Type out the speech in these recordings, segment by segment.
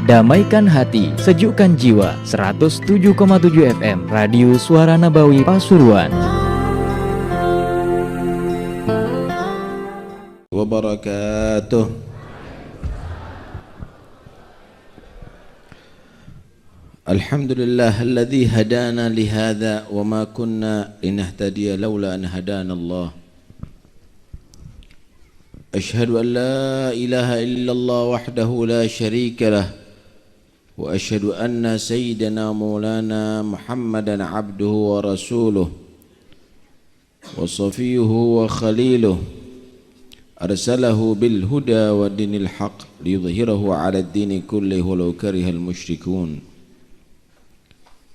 Damaikan hati, sejukkan jiwa. 107,7 FM Radio Suara Nabawi Pasuruan. Wabarakatuh. Alhamdulillah alladzi hadana lihadza wa ma kunna linahtadiya laula an hadana Allah. Ashhadu an la ilaha illallah wahdahu la syarika lah wa ashhadu anna sayyidana maulana Muhammadan abduhu wa rasuluh wa safiyuhu wa khaliluh arsalahu bil huda wa dinil haq liyudhhirahu 'ala ad-dini kullihi walau karihal musyrikun.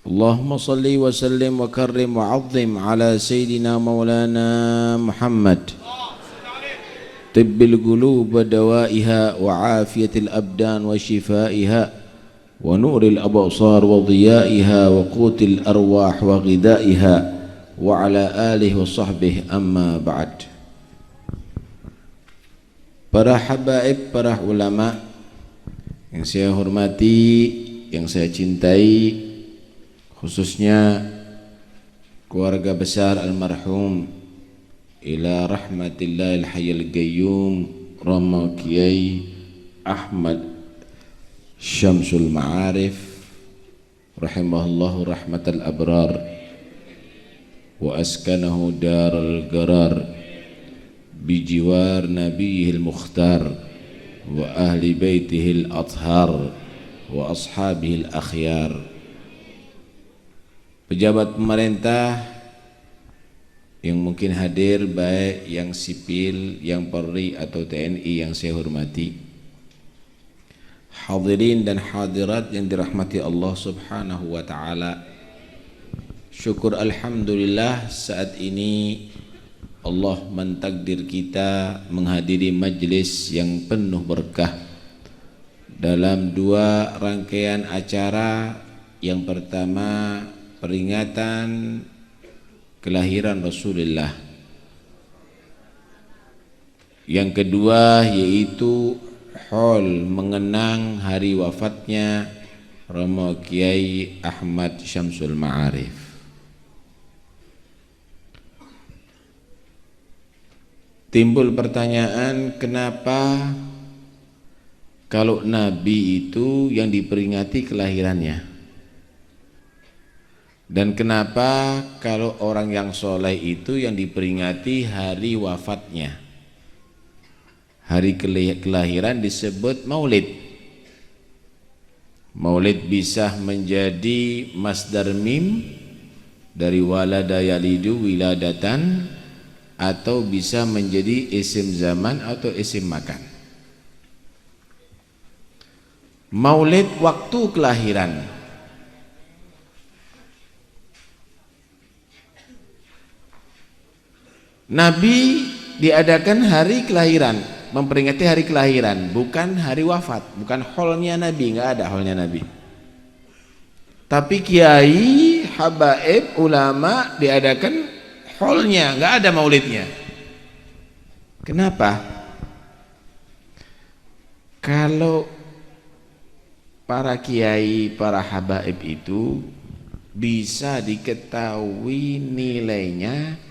Allahumma salli wa sallim wa karrim wa 'azzim 'ala sayyidina maulana Muhammad tibbil qulub wa dawaiha wa 'afiyatil abdan wa shifaiha wa nuril absar wa dhiyaiha wa qutil arwah wa ghidaiha wa 'ala alihi wa sahbihi amma ba'd. Para habaib, para ulama yang saya hormati, yang saya cintai, khususnya keluarga besar almarhum ila rahmatillahil hayyil qayyum Rama Kiai Ahmad Syamsul Ma'arif rahimahullahu rahmatal abrar wa askanahu daral garar bijiwar nabiyihil mukhtar wa ahli baitihil athhar wa ashabihil akhyar. Pejabat pemerintah yang mungkin hadir, baik yang sipil, yang Polri atau TNI yang saya hormati, hadirin dan hadirat yang dirahmati Allah subhanahu wa ta'ala. Syukur alhamdulillah saat ini Allah mentakdir kita menghadiri majlis yang penuh berkah dalam dua rangkaian acara. Yang pertama peringatan kelahiran Rasulullah, yang kedua yaitu haul mengenang hari wafatnya Rama Kiai Ahmad Syamsul Ma'arif. Timbul pertanyaan, kenapa kalau Nabi itu yang diperingati kelahirannya, dan kenapa kalau orang yang soleh itu yang diperingati hari wafatnya? Hari kelahiran disebut maulid. Maulid bisa menjadi masdar mim dari walada yalidu wiladatan, atau bisa menjadi isim zaman atau isim makan. Maulid waktu kelahiran. Nabi diadakan hari kelahiran, memperingati hari kelahiran, bukan hari wafat, bukan haulnya Nabi, enggak ada haulnya Nabi. Tapi kiai, habaib, ulama diadakan haulnya, enggak ada maulidnya. Kenapa? Kalau para kiai, para habaib itu bisa diketahui nilainya,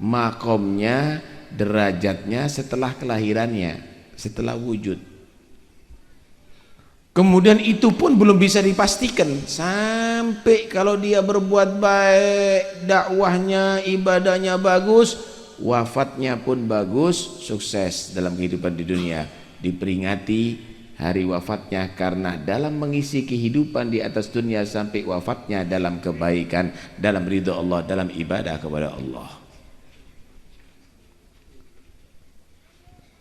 makomnya, derajatnya setelah kelahirannya, setelah wujud. Kemudian itu pun belum bisa dipastikan sampai kalau dia berbuat baik, dakwahnya, ibadahnya bagus, wafatnya pun bagus, sukses dalam kehidupan di dunia, diperingati hari wafatnya karena dalam mengisi kehidupan di atas dunia sampai wafatnya dalam kebaikan, dalam ridha Allah, dalam ibadah kepada Allah.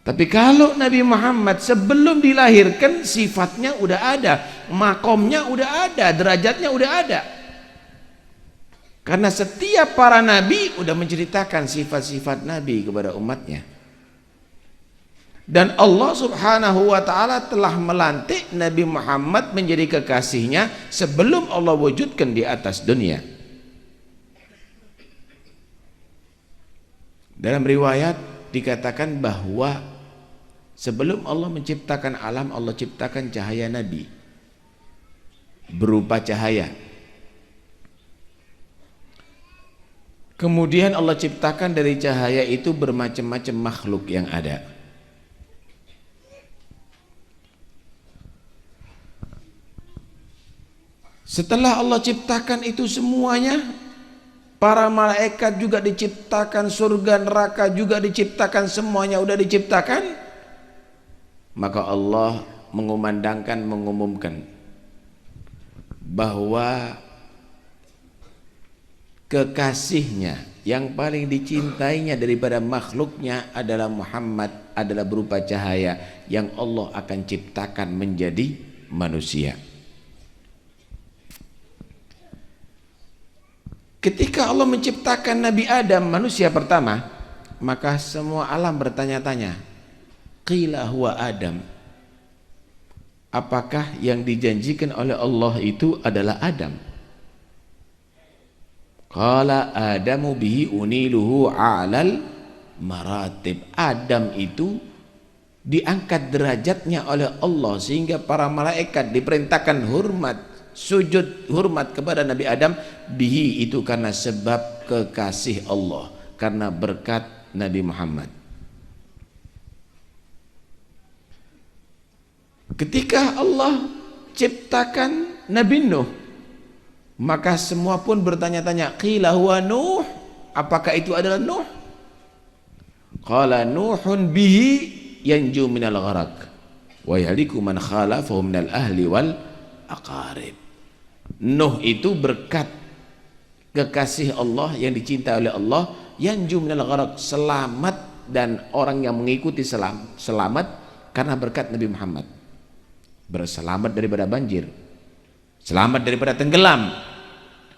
Tapi kalau Nabi Muhammad sebelum dilahirkan sifatnya udah ada, makomnya udah ada, derajatnya udah ada. Karena setiap para nabi udah menceritakan sifat-sifat Nabi kepada umatnya. Dan Allah subhanahu wa ta'ala telah melantik Nabi Muhammad menjadi kekasihnya sebelum Allah wujudkan di atas dunia. Dalam riwayat dikatakan bahwa sebelum Allah menciptakan alam, Allah ciptakan cahaya Nabi. berupa cahaya. Kemudian Allah ciptakan dari cahaya itu bermacam-macam makhluk yang ada. Setelah Allah ciptakan itu semuanya, para malaikat juga diciptakan, surga neraka juga diciptakan, semuanya udah diciptakan. Maka Allah mengumumkan bahwa kekasihnya yang paling dicintainya daripada makhluknya adalah Muhammad, adalah berupa cahaya yang Allah akan ciptakan menjadi manusia. Ketika Allah menciptakan Nabi Adam, manusia pertama, maka semua alam bertanya-tanya, qila huwa Adam, apakah yang dijanjikan oleh Allah itu adalah Adam? Qala Adamu bihi uniluhu a'lal maratib. Adam itu diangkat derajatnya oleh Allah sehingga para malaikat diperintahkan hormat, sujud hormat kepada Nabi Adam. Bihi itu karena sebab kekasih Allah, karena berkat Nabi Muhammad. Ketika Allah ciptakan Nabi Nuh, maka semua pun bertanya-tanya, qila huwa Nuh, apakah itu adalah Nuh? Qala Nuhun bihi yanju minal gharaq wa yahliku man khalafahu minal ahli wal aqarib. Nuh itu berkat kekasih Allah yang dicintai oleh Allah, yanju minal gharaq, selamat, dan orang yang mengikuti selamat karena berkat Nabi Muhammad. Berselamat daripada banjir, selamat daripada tenggelam.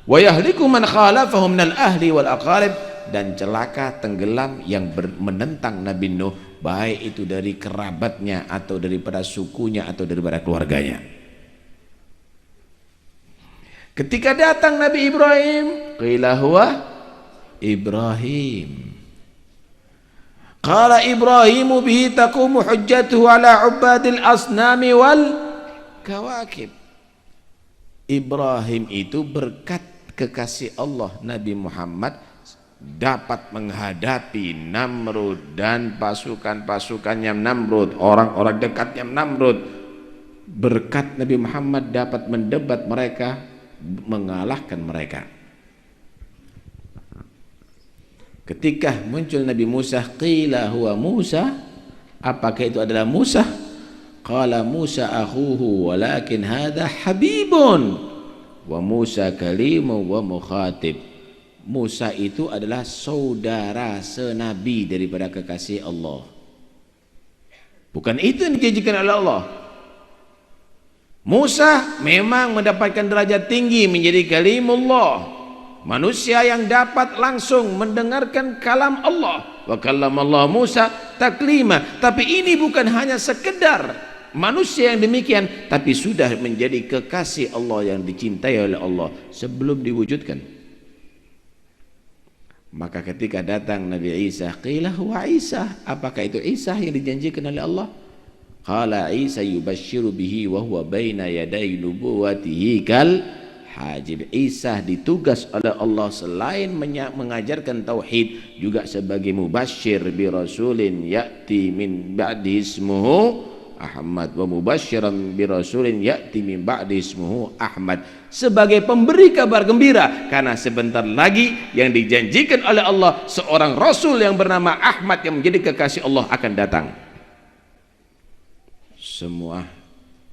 Wa yahliku man khalafahu minal ahli wal aqarib, dan celaka tenggelam yang menentang Nabi Nuh, baik itu dari kerabatnya atau daripada sukunya atau daripada keluarganya. Ketika datang Nabi Ibrahim, qila huwa Ibrahim. Qala Ibrahimu bihi taqumu hujjatuhu ala ubadil asnami wal kawakib. Ibrahim itu berkat kekasih Allah Nabi Muhammad dapat menghadapi Namrud dan pasukan-pasukannya Namrud, orang-orang dekatnya Namrud. Berkat Nabi Muhammad dapat mendebat mereka, mengalahkan mereka. Ketika muncul Nabi Musa, qila huwa Musa, apakah itu adalah Musa? Qala Musa akhuhu walakin hadha habibun wa Musa kalimu wa mukhatib. Musa itu adalah saudara senabi daripada kekasih Allah. Bukan itu yang dijanjikan oleh Allah. Musa memang mendapatkan derajat tinggi menjadi kalimullah, manusia yang dapat langsung mendengarkan kalam Allah. Wa kallamallahu Musa taklima. Tapi ini bukan hanya sekedar manusia yang demikian, tapi sudah menjadi kekasih Allah yang dicintai oleh Allah sebelum diwujudkan. Maka ketika datang Nabi Isa, qila huwa Isa, apakah itu Isa yang dijanjikan oleh Allah? Qala Isa yubashshiru bihi wa huwa baina yaday nubuwatihi kal hajib. Isa ditugas oleh Allah selain mengajarkan tauhid juga sebagai mubasyir bi rasulin ya'ti min ba'di ismuhu Ahmad wa mubasyiran bi rasulin ya'ti min ba'di ismuhu Ahmad, sebagai pemberi kabar gembira karena sebentar lagi yang dijanjikan oleh Allah seorang rasul yang bernama Ahmad yang menjadi kekasih Allah akan datang. Semua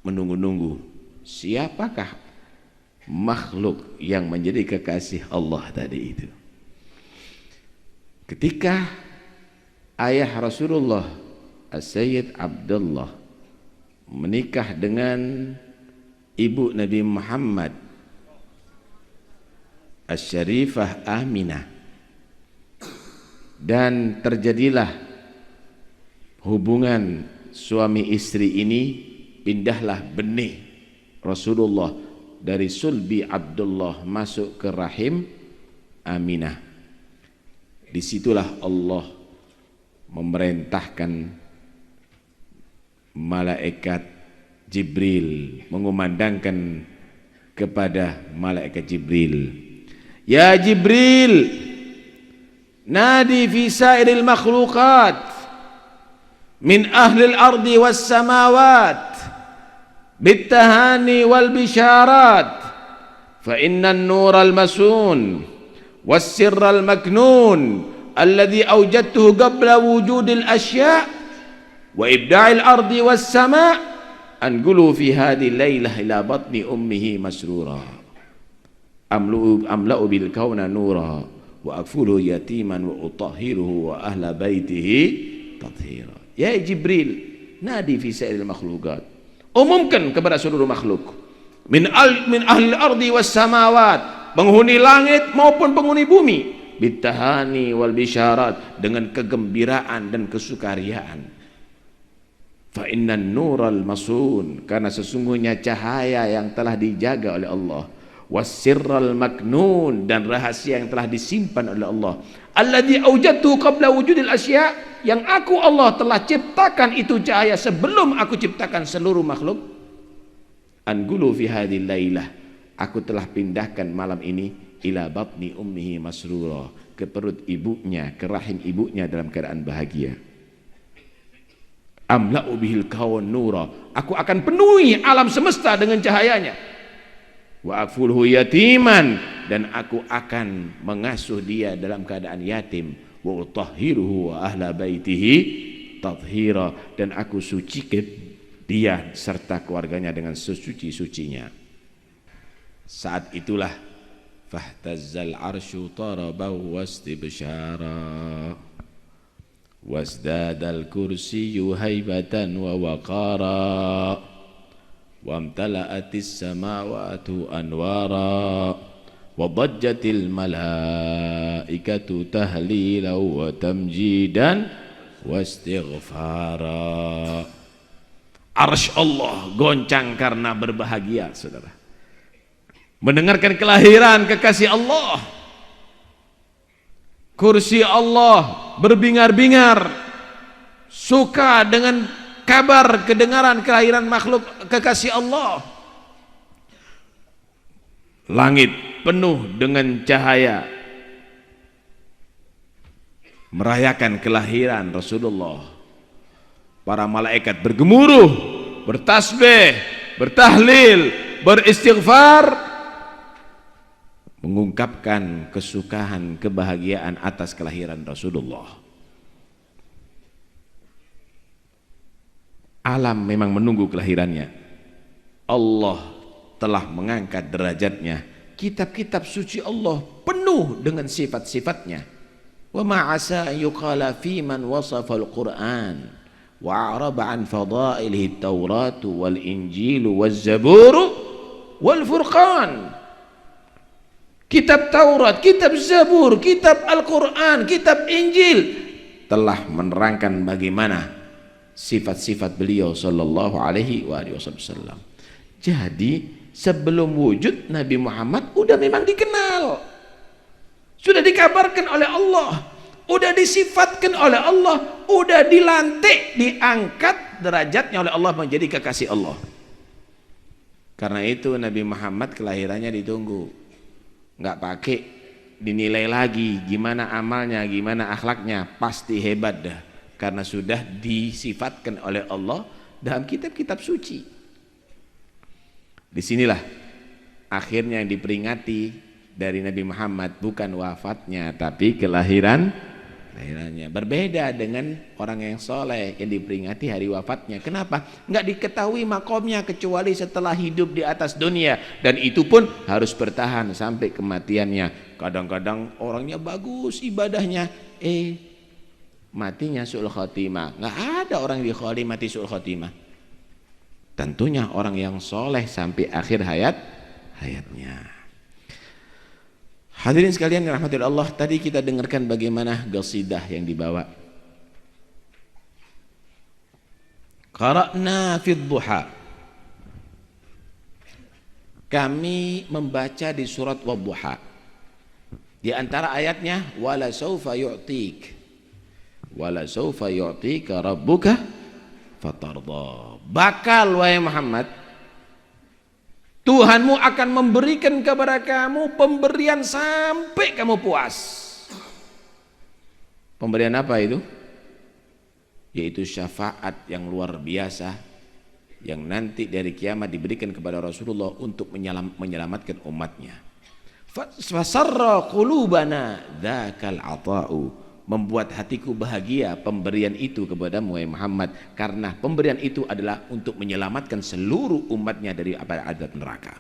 menunggu-nunggu siapakah makhluk yang menjadi kekasih Allah tadi itu. Ketika ayah Rasulullah As-Sayyid Abdullah menikah dengan ibu Nabi Muhammad Asy-Syarifah Aminah, dan terjadilah hubungan suami istri ini, pindahlah benih Rasulullah dari sulbi Abdullah masuk ke rahim Aminah. Disitulah Allah memerintahkan malaikat Jibril mengumandangkan kepada malaikat Jibril, ya Jibril, nadi fi sairil makhluqat min ahli al-ardi was samawat bittahani wal bisharat fa inna an-nur al-masun was sirr al-maknun alladhi awjadtuhu qabla wujudil asya' wa ibda'il ardi was sama' anqulu fi hadhihi lailah ila batni ummihi masrura amla'u bil kauna nura wa akfulu yatiman wa utahhiruhu wa ahla baitihi tathira. Ya Jibril, nadi fi sa'iril makhluqat, umumkan kepada seluruh makhluk, min ahli ardi was samawat, penghuni langit maupun penghuni bumi, bitahani wal bisyarat, dengan kegembiraan dan kesukariaan. Fa innan nural masun, karena sesungguhnya cahaya yang telah dijaga oleh Allah, wasirral maknun, dan rahasia yang telah disimpan oleh Allah, alladzi aujadtu qabla wujudil asya, yang aku Allah telah ciptakan itu cahaya sebelum aku ciptakan seluruh makhluk. Anqulu fi hadhil lailah, aku telah pindahkan malam ini ila batni ummihi masrura, ke perut ibunya, ke rahim ibunya dalam keadaan bahagia. Amla'u bihil kawan nura, aku akan penuhi alam semesta dengan cahayanya. Wa akfulhu yatiman, dan aku akan mengasuh dia dalam keadaan yatim. Wa utahhiruhu wa ahla baitihi tathira, dan aku sucikan dia serta keluarganya dengan sesuci-sucinya. Saat itulah fahtazzal arsyu tarabaw wastibsyara wasdadal kursiyyu haibatan wa waqara wamtala'atis samawati anwara wa dajjatil malaikatu tahlilan wa tamjidan wa istighfara. Arsy Allah goncang karena berbahagia, saudara, mendengarkan kelahiran kekasih Allah. Kursi Allah berbingar-bingar, suka dengan kabar kedengaran kelahiran makhluk kekasih Allah. Langit penuh dengan cahaya merayakan kelahiran Rasulullah. Para malaikat bergemuruh, bertasbih, bertahlil, beristighfar, mengungkapkan kesukaan, kebahagiaan atas kelahiran Rasulullah. Alam memang menunggu kelahirannya. Allah telah mengangkat derajatnya. Kitab-kitab suci Allah penuh dengan sifat-sifatnya. Wa ma'asa yuqala fi man wasafa al-Qur'an wa a'raba an fadailihi at-Taurat wal Injil waz Zabur wal Furqan. Kitab Taurat, kitab Zabur, kitab Al-Quran, kitab Injil telah menerangkan bagaimana sifat-sifat beliau sallallahu alaihi wasallam. Jadi sebelum wujud Nabi Muhammad udah memang dikenal, sudah dikabarkan oleh Allah, udah disifatkan oleh Allah, udah dilantik, diangkat derajatnya oleh Allah menjadi kekasih Allah. Karena itu Nabi Muhammad kelahirannya ditunggu, nggak pakai dinilai lagi gimana amalnya, gimana akhlaknya, pasti hebat dah, karena sudah disifatkan oleh Allah dalam kitab-kitab suci. Disinilah akhirnya yang diperingati dari Nabi Muhammad bukan wafatnya tapi kelahirannya. Berbeda dengan orang yang soleh yang diperingati hari wafatnya. Kenapa? Nggak diketahui makomnya kecuali setelah hidup di atas dunia, dan itu pun harus bertahan sampai kematiannya. Kadang-kadang orangnya bagus ibadahnya, matinya su'ul khotimah. Nggak ada orang di kholim mati su'ul khotimah. Tentunya orang yang soleh sampai akhir hayatnya. Hadirin sekalian yang rahmati Allah, tadi kita dengarkan bagaimana qasidah yang dibawa. Qara'na fid duha, kami membaca di surat Wadduha. Di antara ayatnya wala saufa yu'tika rabbuka fatarda. Bakal wahai Muhammad Tuhanmu akan memberikan kepada kamu pemberian sampai kamu puas. Pemberian apa itu? Yaitu syafaat yang luar biasa yang nanti dari kiamat diberikan kepada Rasulullah untuk menyelamatkan umatnya. Fasarra qulubana dzakal ata'u, membuat hatiku bahagia pemberian itu kepada Muhammad, karena pemberian itu adalah untuk menyelamatkan seluruh umatnya dari azab neraka.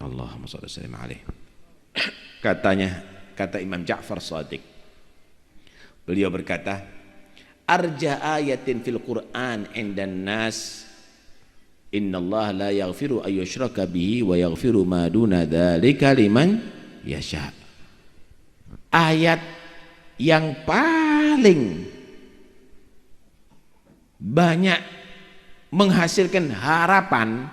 Allahumma shalli alaihi. Kata Imam Ja'far Shadiq, beliau berkata, arja ayatin fil Qur'an indan nas innallaha la yaghfiru ayyushraka bihi wa yaghfiru ma duna dzalika liman yasha. Ayat yang paling banyak menghasilkan harapan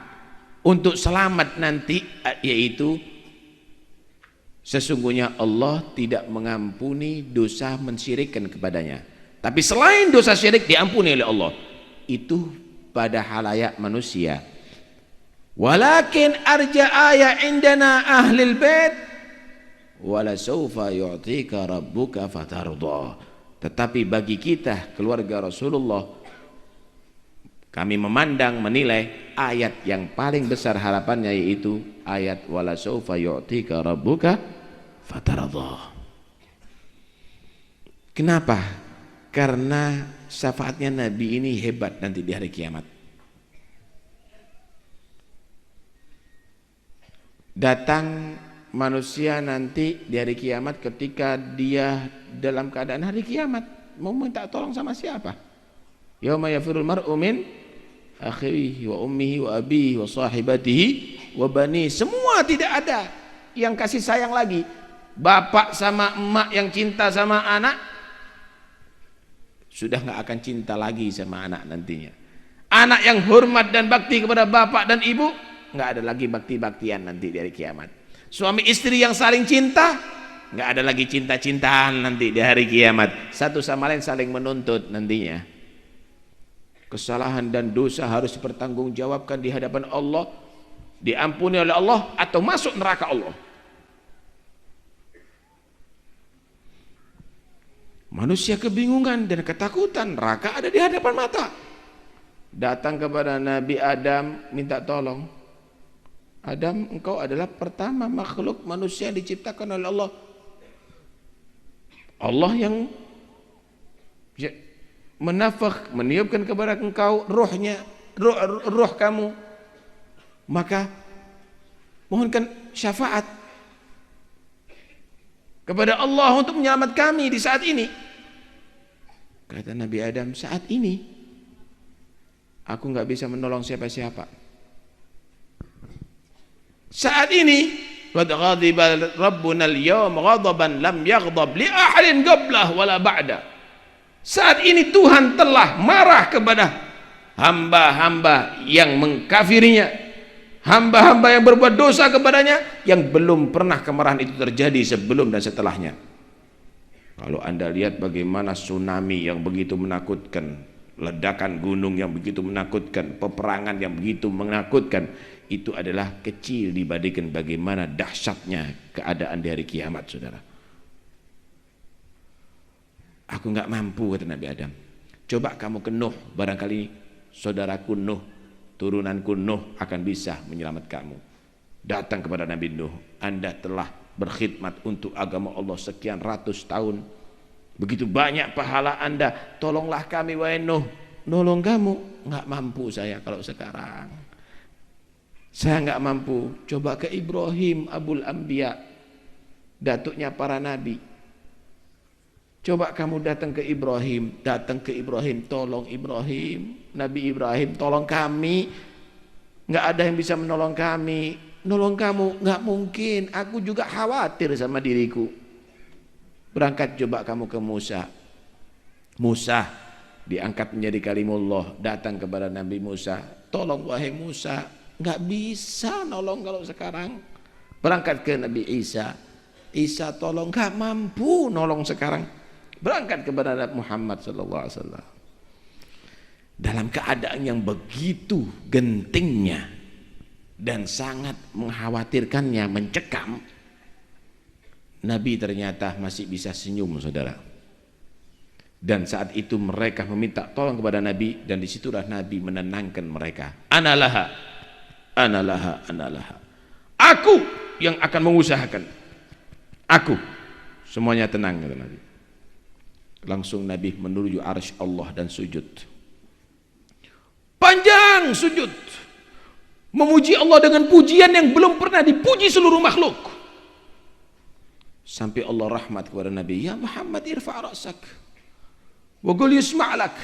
untuk selamat nanti, yaitu sesungguhnya Allah tidak mengampuni dosa mensyirikkan kepadanya, tapi selain dosa syirik diampuni oleh Allah, itu pada halayak manusia. Walakin arja ayat indana ahlil bait wala saufa yu'tika rabbuka fatarda. Tetapi bagi kita keluarga Rasulullah, kami memandang, menilai ayat yang paling besar harapannya yaitu ayat wala saufa yu'tika rabbuka fatarda. Kenapa? Karena syafaatnya Nabi ini hebat nanti di hari kiamat. Datang manusia nanti di hari kiamat ketika dia dalam keadaan hari kiamat, mau minta tolong sama siapa? Yauma yafirul mar'u min akhihi wa ummihi wa abihi wa sahibatihi wa bani. Semua tidak ada yang kasih sayang lagi. Bapak sama emak yang cinta sama anak sudah nggak akan cinta lagi sama anak nantinya. Anak yang hormat dan bakti kepada bapak dan ibu, nggak ada lagi bakti-baktian nanti di hari kiamat. Suami istri yang saling cinta, nggak ada lagi cinta-cintaan nanti di hari kiamat. Satu sama lain saling menuntut nantinya. Kesalahan dan dosa harus dipertanggungjawabkan di hadapan Allah, diampuni oleh Allah atau masuk neraka Allah. Manusia kebingungan dan ketakutan, neraka ada di hadapan mata. Datang kepada Nabi Adam minta tolong. Adam, engkau adalah pertama makhluk manusia yang diciptakan oleh Allah. Allah yang menafakh, meniupkan kepada engkau rohnya, roh kamu. Maka mohonkan syafaat kepada Allah untuk menyelamat kami di saat ini. Kata Nabi Adam, saat ini aku nggak bisa menolong siapa-siapa. Saat ini qad ghadiba rabbuna al-yawm ghadaban lam yaghdab li ahadin qablah wala ba'da. Saat ini Tuhan telah marah kepada hamba-hamba yang mengkafirinya, hamba-hamba yang berbuat dosa kepadanya, yang belum pernah kemarahan itu terjadi sebelum dan setelahnya. Kalau Anda lihat bagaimana tsunami yang begitu menakutkan, ledakan gunung yang begitu menakutkan, peperangan yang begitu menakutkan, itu adalah kecil dibandingkan bagaimana dahsyatnya keadaan di hari kiamat, saudara. Aku nggak mampu, kata Nabi Adam. Coba kamu ke Nuh, barangkali saudaraku Nuh, turunanku Nuh akan bisa menyelamat kamu. Datang kepada Nabi Nuh, Anda telah berkhidmat untuk agama Allah sekian ratus tahun, begitu banyak pahala Anda, tolonglah kami wahai Nuh. Nolong kamu, nggak mampu saya kalau sekarang. Saya nggak mampu. Coba ke Ibrahim Abul Anbiya, datuknya para nabi. Coba kamu datang ke Ibrahim, tolong Ibrahim, Nabi Ibrahim, tolong kami. Nggak ada yang bisa menolong kami. Nolong kamu nggak mungkin. Aku juga khawatir sama diriku. Berangkat coba kamu ke Musa. Musa diangkat menjadi kalimullah, datang kepada Nabi Musa, tolong wahai Musa. Nggak bisa nolong kalau sekarang. Berangkat ke Nabi Isa, Isa tolong, nggak mampu nolong sekarang. Berangkat kepada Nabi Muhammad SAW. Dalam keadaan yang begitu gentingnya, dan sangat mengkhawatirkannya, mencekam, Nabi ternyata masih bisa senyum, saudara. Dan saat itu mereka meminta tolong kepada Nabi, dan disitulah Nabi menenangkan mereka. Analaha, analaha, analaha. Aku yang akan mengusahakan. Aku. Semuanya tenang, kata Nabi. Langsung Nabi menuju arsy Allah dan sujud. Panjang sujud. Memuji Allah dengan pujian yang belum pernah dipuji seluruh makhluk. Sampai Allah rahmat kepada Nabi, ya Muhammad irfa' ra'sak wa qul yusma'lak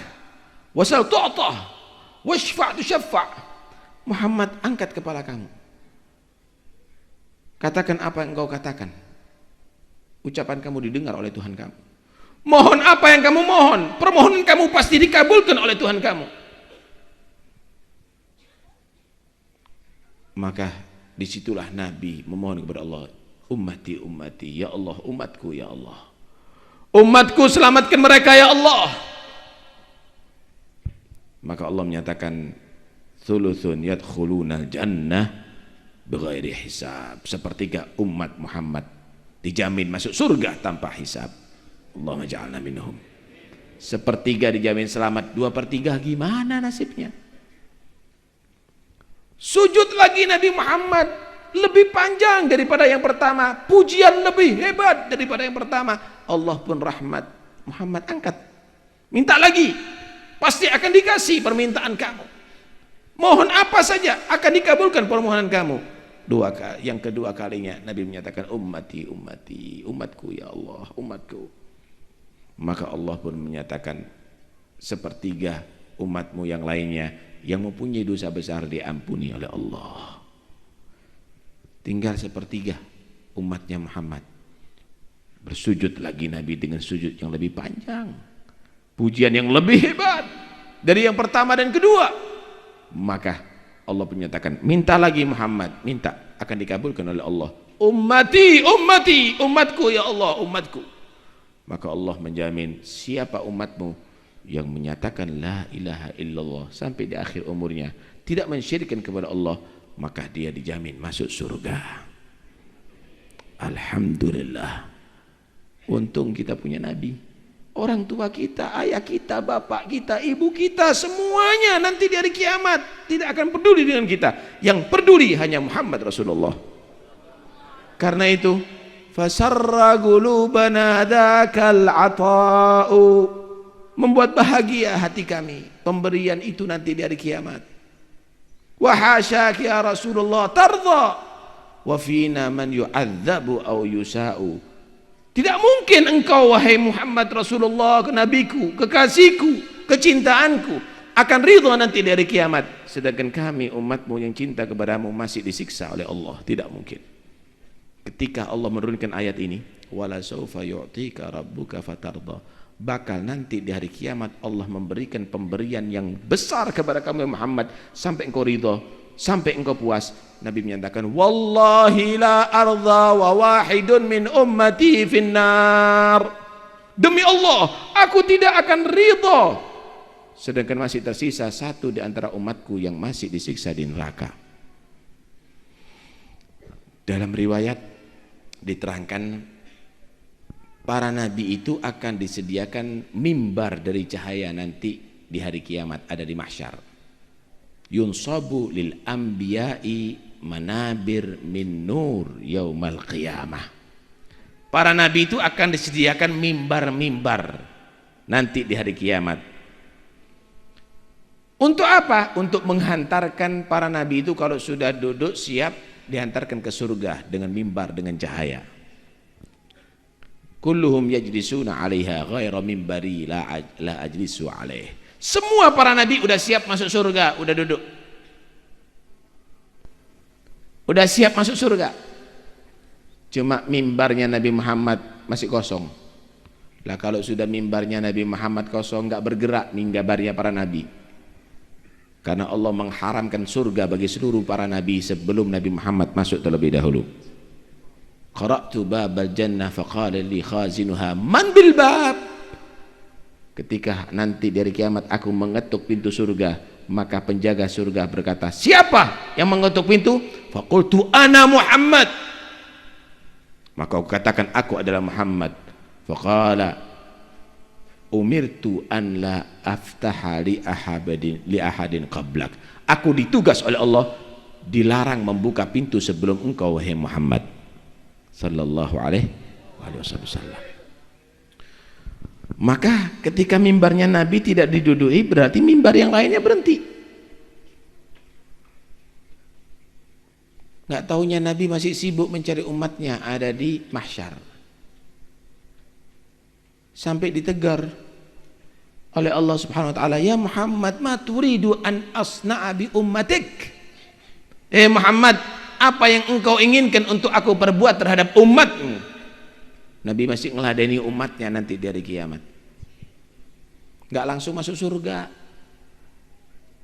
wasal tu'tah washfa' tushaffa'. Muhammad, angkat kepala kamu, katakan apa yang engkau katakan, ucapan kamu didengar oleh Tuhan kamu. Mohon apa yang kamu mohon, permohonan kamu pasti dikabulkan oleh Tuhan kamu. Maka disitulah Nabi memohon kepada Allah, ummati ummati, ya Allah, umatku ya Allah, umatku selamatkan mereka ya Allah. Maka Allah menyatakan, thuluthun yadkhulunal jannah bighairi hisab. Sepertiga umat Muhammad dijamin masuk surga tanpa hisab. Allahumma ja'alna minhum. Sepertiga dijamin selamat, 2/3 gimana nasibnya? Sujud lagi Nabi Muhammad lebih panjang daripada yang pertama, pujian lebih hebat daripada yang pertama. Allah pun rahmat, Muhammad angkat, minta lagi, pasti akan dikasih permintaan kamu. Mohon apa saja akan dikabulkan permohonan kamu. Yang kedua kalinya Nabi menyatakan, ummati ummati, umatku ya Allah, umatku. Maka Allah pun menyatakan, sepertiga umatmu yang lainnya yang mempunyai dosa besar diampuni oleh Allah. Tinggal sepertiga umatnya Muhammad. Bersujud lagi Nabi dengan sujud yang lebih panjang, pujian yang lebih hebat dari yang pertama dan kedua. Maka Allah menyatakan, minta lagi Muhammad, minta, akan dikabulkan oleh Allah. Ummati ummati, umatku ya Allah, umatku. Maka Allah menjamin, siapa umatmu yang menyatakan la ilaha illallah sampai di akhir umurnya, tidak mensyirikkan kepada Allah, maka dia dijamin masuk surga. Alhamdulillah. Untung kita punya Nabi. Orang tua kita, ayah kita, bapak kita, ibu kita, semuanya nanti di hari kiamat tidak akan peduli dengan kita. Yang peduli hanya Muhammad Rasulullah. Karena itu, fasarra qulubana dzakal ata'u, membuat bahagia hati kami pemberian itu nanti di hari kiamat. Wa hasyak ya Rasulullah tardha wa fina man yu'adzabu aw yusa'u. Tidak mungkin engkau wahai Muhammad Rasulullah, nabiku, kekasihku, kecintaanku, akan ridha nanti di hari kiamat, sedangkan kami umatmu yang cinta kepadamu masih disiksa oleh Allah. Tidak mungkin. Ketika Allah menurunkan ayat ini, wala saufa yu'tika rabbuka fatardha, bakal nanti di hari kiamat Allah memberikan pemberian yang besar kepada kamu Muhammad sampai engkau ridha, sampai engkau puas. Nabi menyatakan, wallahi la arda wa wahidun min ummati finnar, demi Allah aku tidak akan ridha sedangkan masih tersisa satu di antara umatku yang masih disiksa di neraka. Dalam riwayat diterangkan, para nabi itu akan disediakan mimbar dari cahaya nanti di hari kiamat, ada di mahsyar. Yunsabu lil anbiya'i manabir min nur yaumal qiyamah. Para nabi itu akan disediakan mimbar-mimbar nanti di hari kiamat. Untuk apa? Untuk menghantarkan para nabi itu kalau sudah duduk siap dihantarkan ke surga dengan mimbar dengan cahaya. Kulluhum yajlisuna 'alaiha ghaira mimbari la ajlisu 'alaih. Semua para nabi udah siap masuk surga, udah duduk. Udah siap masuk surga. Cuma mimbarnya Nabi Muhammad masih kosong. Lah kalau sudah mimbarnya Nabi Muhammad kosong, enggak bergerak mimbarnya para nabi. Karena Allah mengharamkan surga bagi seluruh para nabi sebelum Nabi Muhammad masuk terlebih dahulu. Qara'tu babal jannah faqala li khazinuha man bil bab. Ketika nanti dari kiamat aku mengetuk pintu surga, Maka penjaga surga berkata, siapa yang mengetuk pintu? Faqultu ana Muhammad. Maka aku katakan, aku adalah Muhammad. Faqala umirtu an la aftaha li ahadin qablak. Aku ditugas oleh Allah, dilarang membuka pintu sebelum engkau, wahai Muhammad sallallahu alaihi wasallam. Maka ketika mimbarnya Nabi tidak diduduki, berarti mimbar yang lainnya berhenti. Nggak taunya Nabi masih sibuk mencari umatnya ada di mahsyar. Sampai ditegur oleh Allah Subhanahu wa taala, ya Muhammad, ma turidu an asna'a bi ummatik. Muhammad, apa yang engkau inginkan untuk aku perbuat terhadap umatmu? Nabi masih ngeladeni umatnya nanti di hari kiamat. Nggak langsung masuk surga.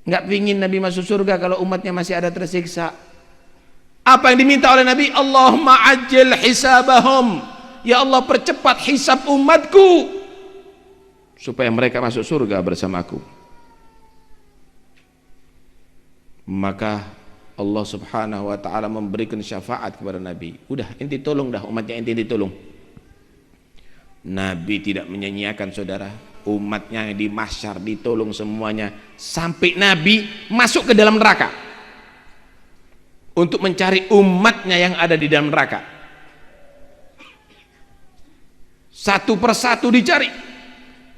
Nggak pingin Nabi masuk surga kalau umatnya masih ada tersiksa. Apa yang diminta oleh Nabi? Allahumma ajil hisabahum. Ya Allah, percepat hisab umatku supaya mereka masuk surga bersamaku. Maka Allah Subhanahu wa ta'ala memberikan syafaat kepada Nabi. Udah, inti tolong dah umatnya, inti tolong. Nabi tidak menyanyiakan, saudara. Umatnya di mahsyar ditolong semuanya, sampai Nabi masuk ke dalam neraka untuk mencari umatnya yang ada di dalam neraka. Satu persatu dicari,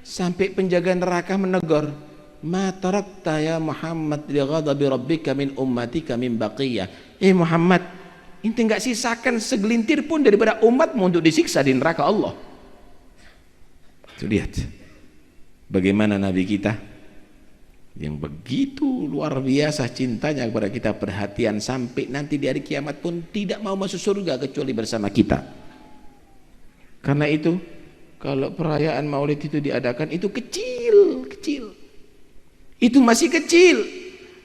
sampai penjaga neraka menegur, ma tarakta ya Muhammad li ghadabi rabbika min ummatika min baqiyah. Muhammad, ente enggak sisakan segelintir pun daripada umatmu untuk disiksa di neraka Allah. Tuh, lihat bagaimana Nabi kita yang begitu luar biasa cintanya kepada kita, perhatian sampai nanti di hari kiamat pun tidak mau masuk surga kecuali bersama kita. Karena itu kalau perayaan Maulid itu diadakan, itu kecil. Itu masih kecil.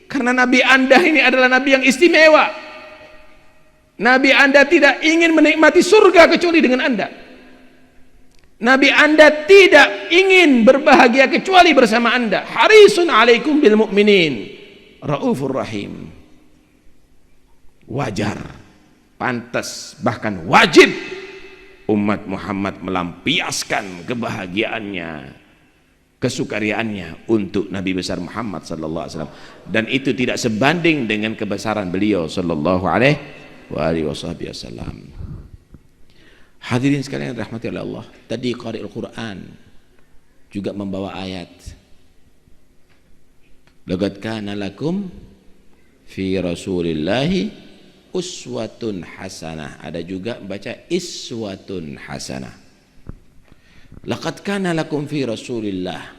Karena Nabi Anda ini adalah Nabi yang istimewa. Nabi Anda tidak ingin menikmati surga kecuali dengan Anda. Nabi Anda tidak ingin berbahagia kecuali bersama Anda. Harisun alaikum bil mu'minin raufur rahim. Wajar, pantas, bahkan wajib umat Muhammad melampiaskan kebahagiaannya, kesukariaannya untuk Nabi besar Muhammad sallallahu alaihi wasallam, dan itu tidak sebanding dengan kebesaran beliau sallallahu alaihi wasallam. Hadirin sekalian rahmati oleh Allah, tadi qari'ul Quran juga membawa ayat, laqad kana lakum fi rasulillahi uswatun hasanah. Ada juga baca iswatun hasanah. Laqad kana lakum fi rasulillah,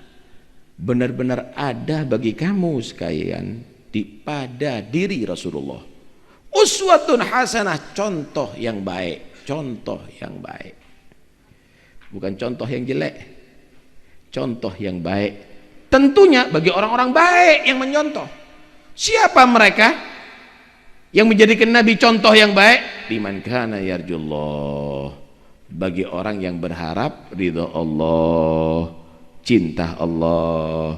benar-benar ada bagi kamu sekalian pada diri Rasulullah uswatun hasanah, contoh yang baik. Contoh yang baik, bukan contoh yang jelek, contoh yang baik. Tentunya bagi orang-orang baik yang menyontoh. Siapa mereka yang menjadikan Nabi contoh yang baik? Liman kana yarjullah, bagi orang yang berharap ridha Allah, cinta Allah.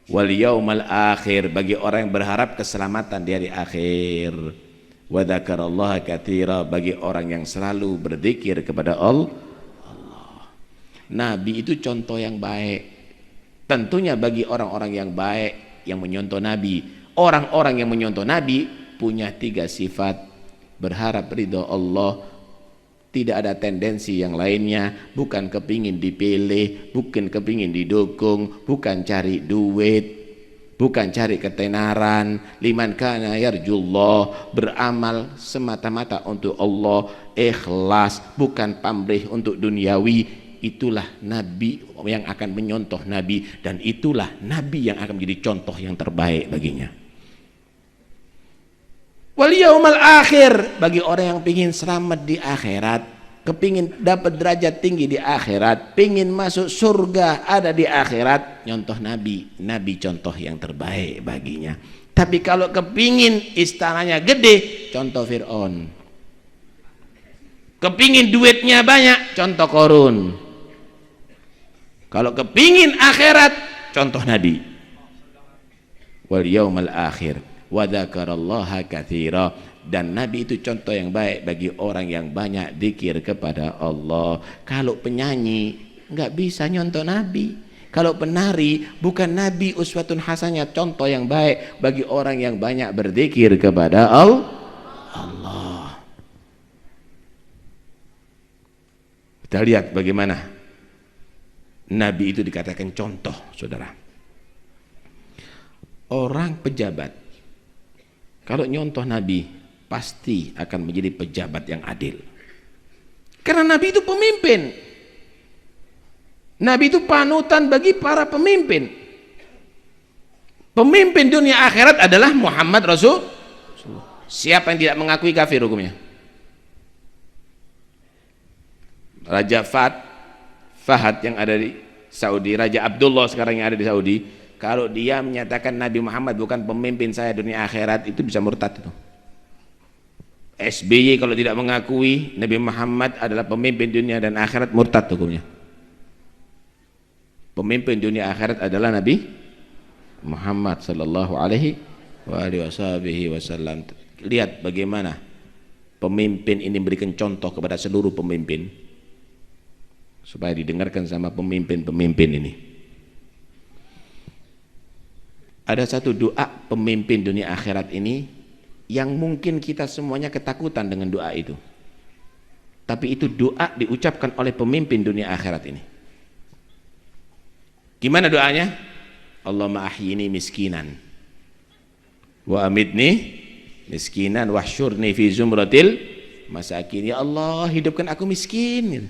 Wal yaumal akhir, bagi orang yang berharap keselamatan di hari akhir. Wa dzakarallaha katsira, bagi orang yang selalu berzikir kepada Allah. Nabi itu contoh yang baik. Tentunya bagi orang-orang yang baik yang menyontoh Nabi. Orang-orang yang menyontoh Nabi punya 3 sifat: berharap ridho Allah, tidak ada tendensi yang lainnya, bukan kepingin dipilih, bukan kepingin didukung, bukan cari duit, bukan cari ketenaran. Liman kana yarjullah, beramal semata-mata untuk Allah, ikhlas, bukan pamrih untuk duniawi. Itulah Nabi yang akan menyontoh Nabi, dan itulah Nabi yang akan menjadi contoh yang terbaik baginya. Wal yaumal akhir, bagi orang yang pingin selamat di akhirat, kepingin dapat derajat tinggi di akhirat, pingin masuk surga ada di akhirat, nyontoh Nabi. Nabi contoh yang terbaik baginya. Tapi kalau kepingin istananya gede, contoh Fir'aun. Kepingin duitnya banyak, contoh Qarun. Kalau kepingin akhirat, contoh Nabi. wal yaumal akhir wa dzakarallaha katsira. Dan Nabi itu contoh yang baik bagi orang yang banyak zikir kepada Allah. Kalau penyanyi nggak bisa nyontoh Nabi. Kalau penari bukan Nabi uswatun hasanah, contoh yang baik bagi orang yang banyak berzikir kepada Allah. Kita lihat bagaimana Nabi itu dikatakan contoh, saudara. Orang pejabat kalau nyontoh Nabi pasti akan menjadi pejabat yang adil. Karena Nabi itu pemimpin. Nabi itu panutan bagi para pemimpin. Pemimpin dunia akhirat adalah Muhammad Rasul. Siapa yang tidak mengakui kafir hukumnya? Raja Fahad yang ada di Saudi, Raja Abdullah sekarang yang ada di Saudi, kalau dia menyatakan Nabi Muhammad bukan pemimpin saya dunia akhirat, itu bisa murtad itu. SBY kalau tidak mengakui Nabi Muhammad adalah pemimpin dunia dan akhirat, murtad hukumnya. Pemimpin dunia akhirat adalah Nabi Muhammad sallallahu alaihi wasallam. Lihat bagaimana pemimpin ini memberikan contoh kepada seluruh pemimpin supaya didengarkan sama pemimpin-pemimpin ini. Ada satu doa pemimpin dunia akhirat ini yang mungkin kita semuanya ketakutan dengan doa itu, tapi itu doa diucapkan oleh pemimpin dunia akhirat ini. Gimana doanya? Allahumma ahyini miskinan wa amitni miskinan wahsyurni fi zumratil masakin. Ya Allah, hidupkan aku miskin.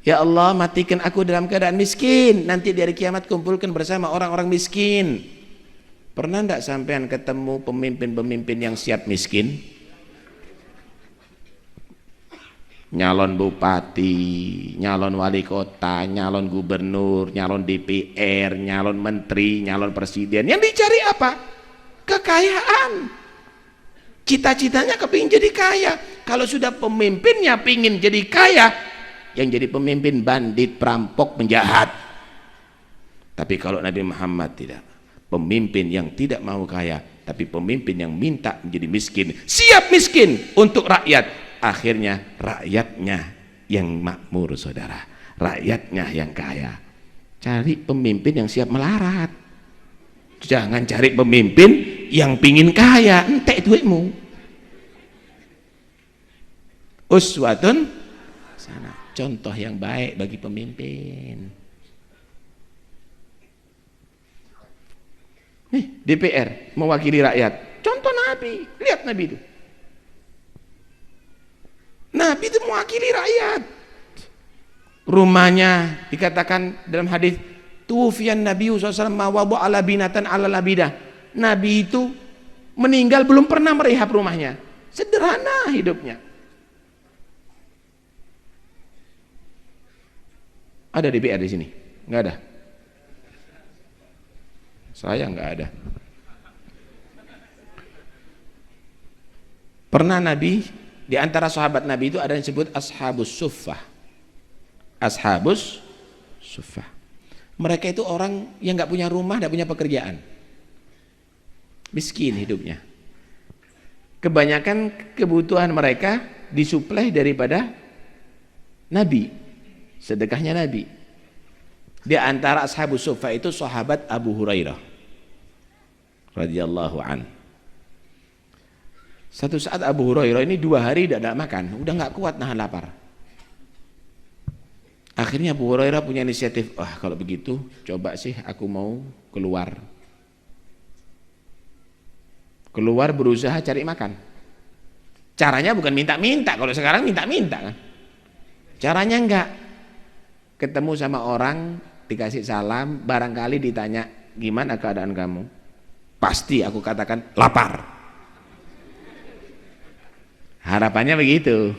Ya Allah, matikan aku dalam keadaan miskin. Nanti di hari kiamat kumpulkan bersama orang-orang miskin. Pernah enggak sampean ketemu pemimpin-pemimpin yang siap miskin? Nyalon bupati, nyalon wali kota, nyalon gubernur, nyalon DPR, nyalon menteri, nyalon presiden. Yang dicari apa? Kekayaan. Cita-citanya kepingin jadi kaya. Kalau sudah pemimpinnya pingin jadi kaya, yang jadi pemimpin bandit, perampok, penjahat. Tapi kalau Nabi Muhammad tidak, pemimpin yang tidak mau kaya, tapi pemimpin yang minta menjadi miskin, siap miskin untuk rakyat. Akhirnya rakyatnya yang makmur, saudara, rakyatnya yang kaya. Cari pemimpin yang siap melarat, jangan cari pemimpin yang pingin kaya, entek duitmu. Uswatun sana, contoh yang baik bagi pemimpin. Nih, DPR mewakili rakyat, contoh Nabi. Lihat Nabi itu, Nabi itu mewakili rakyat. Rumahnya dikatakan dalam hadis, tufiyan Nabi SAW mawabu ala binatan ala labidah. Nabi itu meninggal belum pernah merehab rumahnya. Sederhana hidupnya. Ada DPR di sini? Enggak ada. Saya enggak ada. Pernah Nabi, di antara sahabat Nabi itu ada yang disebut ashabus suffah. Ashabus suffah. Mereka itu orang yang nggak punya rumah, nggak punya pekerjaan, miskin hidupnya. Kebanyakan kebutuhan mereka disuplai daripada Nabi, sedekahnya Nabi. Di antara ashabus suffah itu sahabat Abu Hurairah radhiyallahu an. Satu saat Abu Hurairah ini 2 hari tidak makan, udah nggak kuat nahan lapar. Akhirnya Abu Hurairah punya inisiatif, wah kalau begitu coba sih aku mau keluar. Keluar berusaha cari makan. Caranya bukan minta-minta, kalau sekarang minta-minta kan. Caranya enggak. Ketemu sama orang, dikasih salam, barangkali ditanya, gimana keadaan kamu? Pasti aku katakan lapar. Harapannya begitu.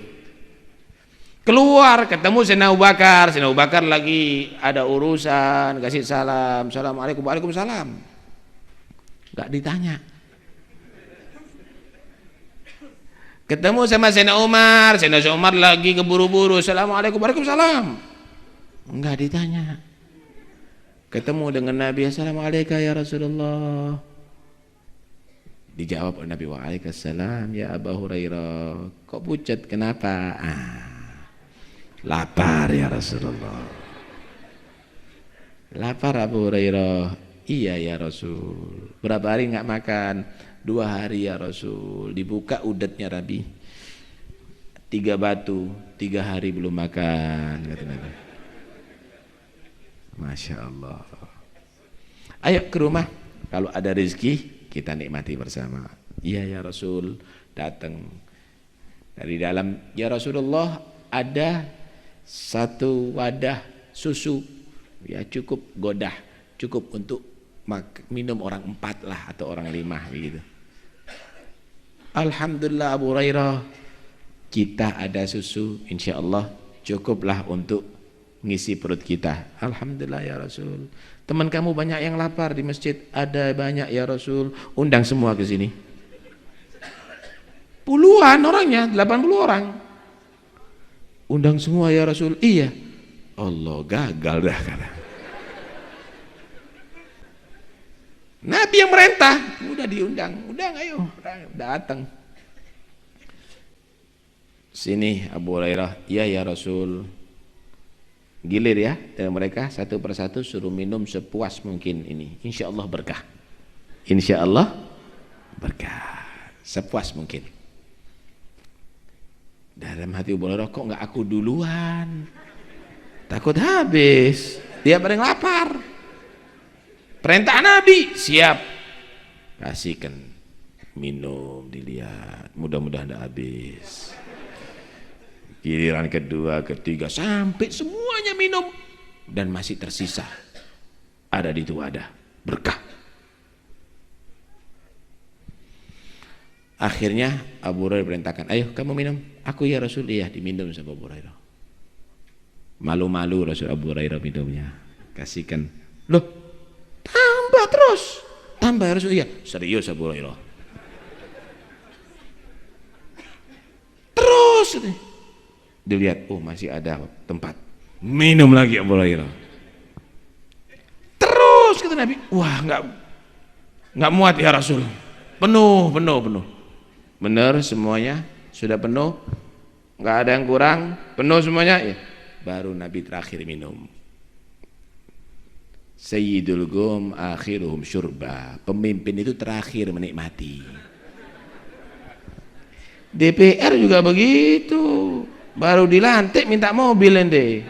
Keluar ketemu Sayyidina Abu Bakar. Sayyidina Abu Bakar lagi ada urusan, kasih salam, assalamualaikum, waalaikumsalam. Enggak ditanya. Ketemu sama Sayyidina Umar lagi keburu-buru, assalamualaikum, waalaikumsalam. Enggak ditanya. Ketemu dengan Nabi, assalamualaikum ya Rasulullah. Dijawab oleh Nabi, waalaikumsalam ya Abu Hurairah. Kok pucat, kenapa? Lapar ya Rasulullah. Lapar Abu Hurairah. Iya ya Rasul. Berapa hari nggak makan? 2 hari ya Rasul. Dibuka udatnya Nabi. 3 batu, 3 hari belum makan, kata Nabi. Masya Allah. Ayo ke rumah, kalau ada rezeki kita nikmati bersama. Iya ya Rasul. Datang dari dalam, ya Rasulullah, ada 1 wadah susu, ya cukup godah, cukup untuk minum orang 4 lah, atau orang 5 begitu. Alhamdulillah Abu Hurairah, kita ada susu, insya Allah cukuplah untuk ngisi perut kita. Alhamdulillah ya Rasul. Teman kamu banyak yang lapar di masjid, ada banyak ya Rasul. Undang semua ke sini. Puluhan orangnya, 80 orang. Undang semua ya Rasul. Iya. Allah, gagal dah kata. Nabi yang merintah, udah diundang, udah ayo, datang. Sini Abu Hurairah, ya Rasul. Gilir ya, dan mereka satu persatu suruh minum sepuas mungkin ini. Insya Allah berkah. Insya Allah berkah. Sepuas mungkin. Dalam hati Abu Hurairah, kok nggak aku duluan? Takut habis. Dia paling lapar. Perintah Nabi, siap. Kasihkan minum, dilihat. Mudah-mudahan tidak habis. Giliran kedua, ketiga, sampai semuanya minum dan masih tersisa ada di itu wadah berkah. Akhirnya Abu Hurairah perintahkan, ayo kamu minum. Aku ya Rasul. Iya, diminum sama Abu Hurairah. Malu-malu Rasul Abu Hurairah minumnya. Kasihkan. Loh, tambah terus. Tambah ya Rasul. Iya, serius Abu Hurairah. Terus dilihat, oh masih ada tempat, minum lagi Abu Hurairah. Terus kata Nabi, wah nggak muat ya Rasul, penuh. Benar semuanya sudah penuh, nggak ada yang kurang, penuh semuanya. Ya. Baru Nabi terakhir minum. Sayyidul Qum akhiruhum syurba. Pemimpin itu terakhir menikmati. DPR juga begitu. Baru dilantik minta mobil ente,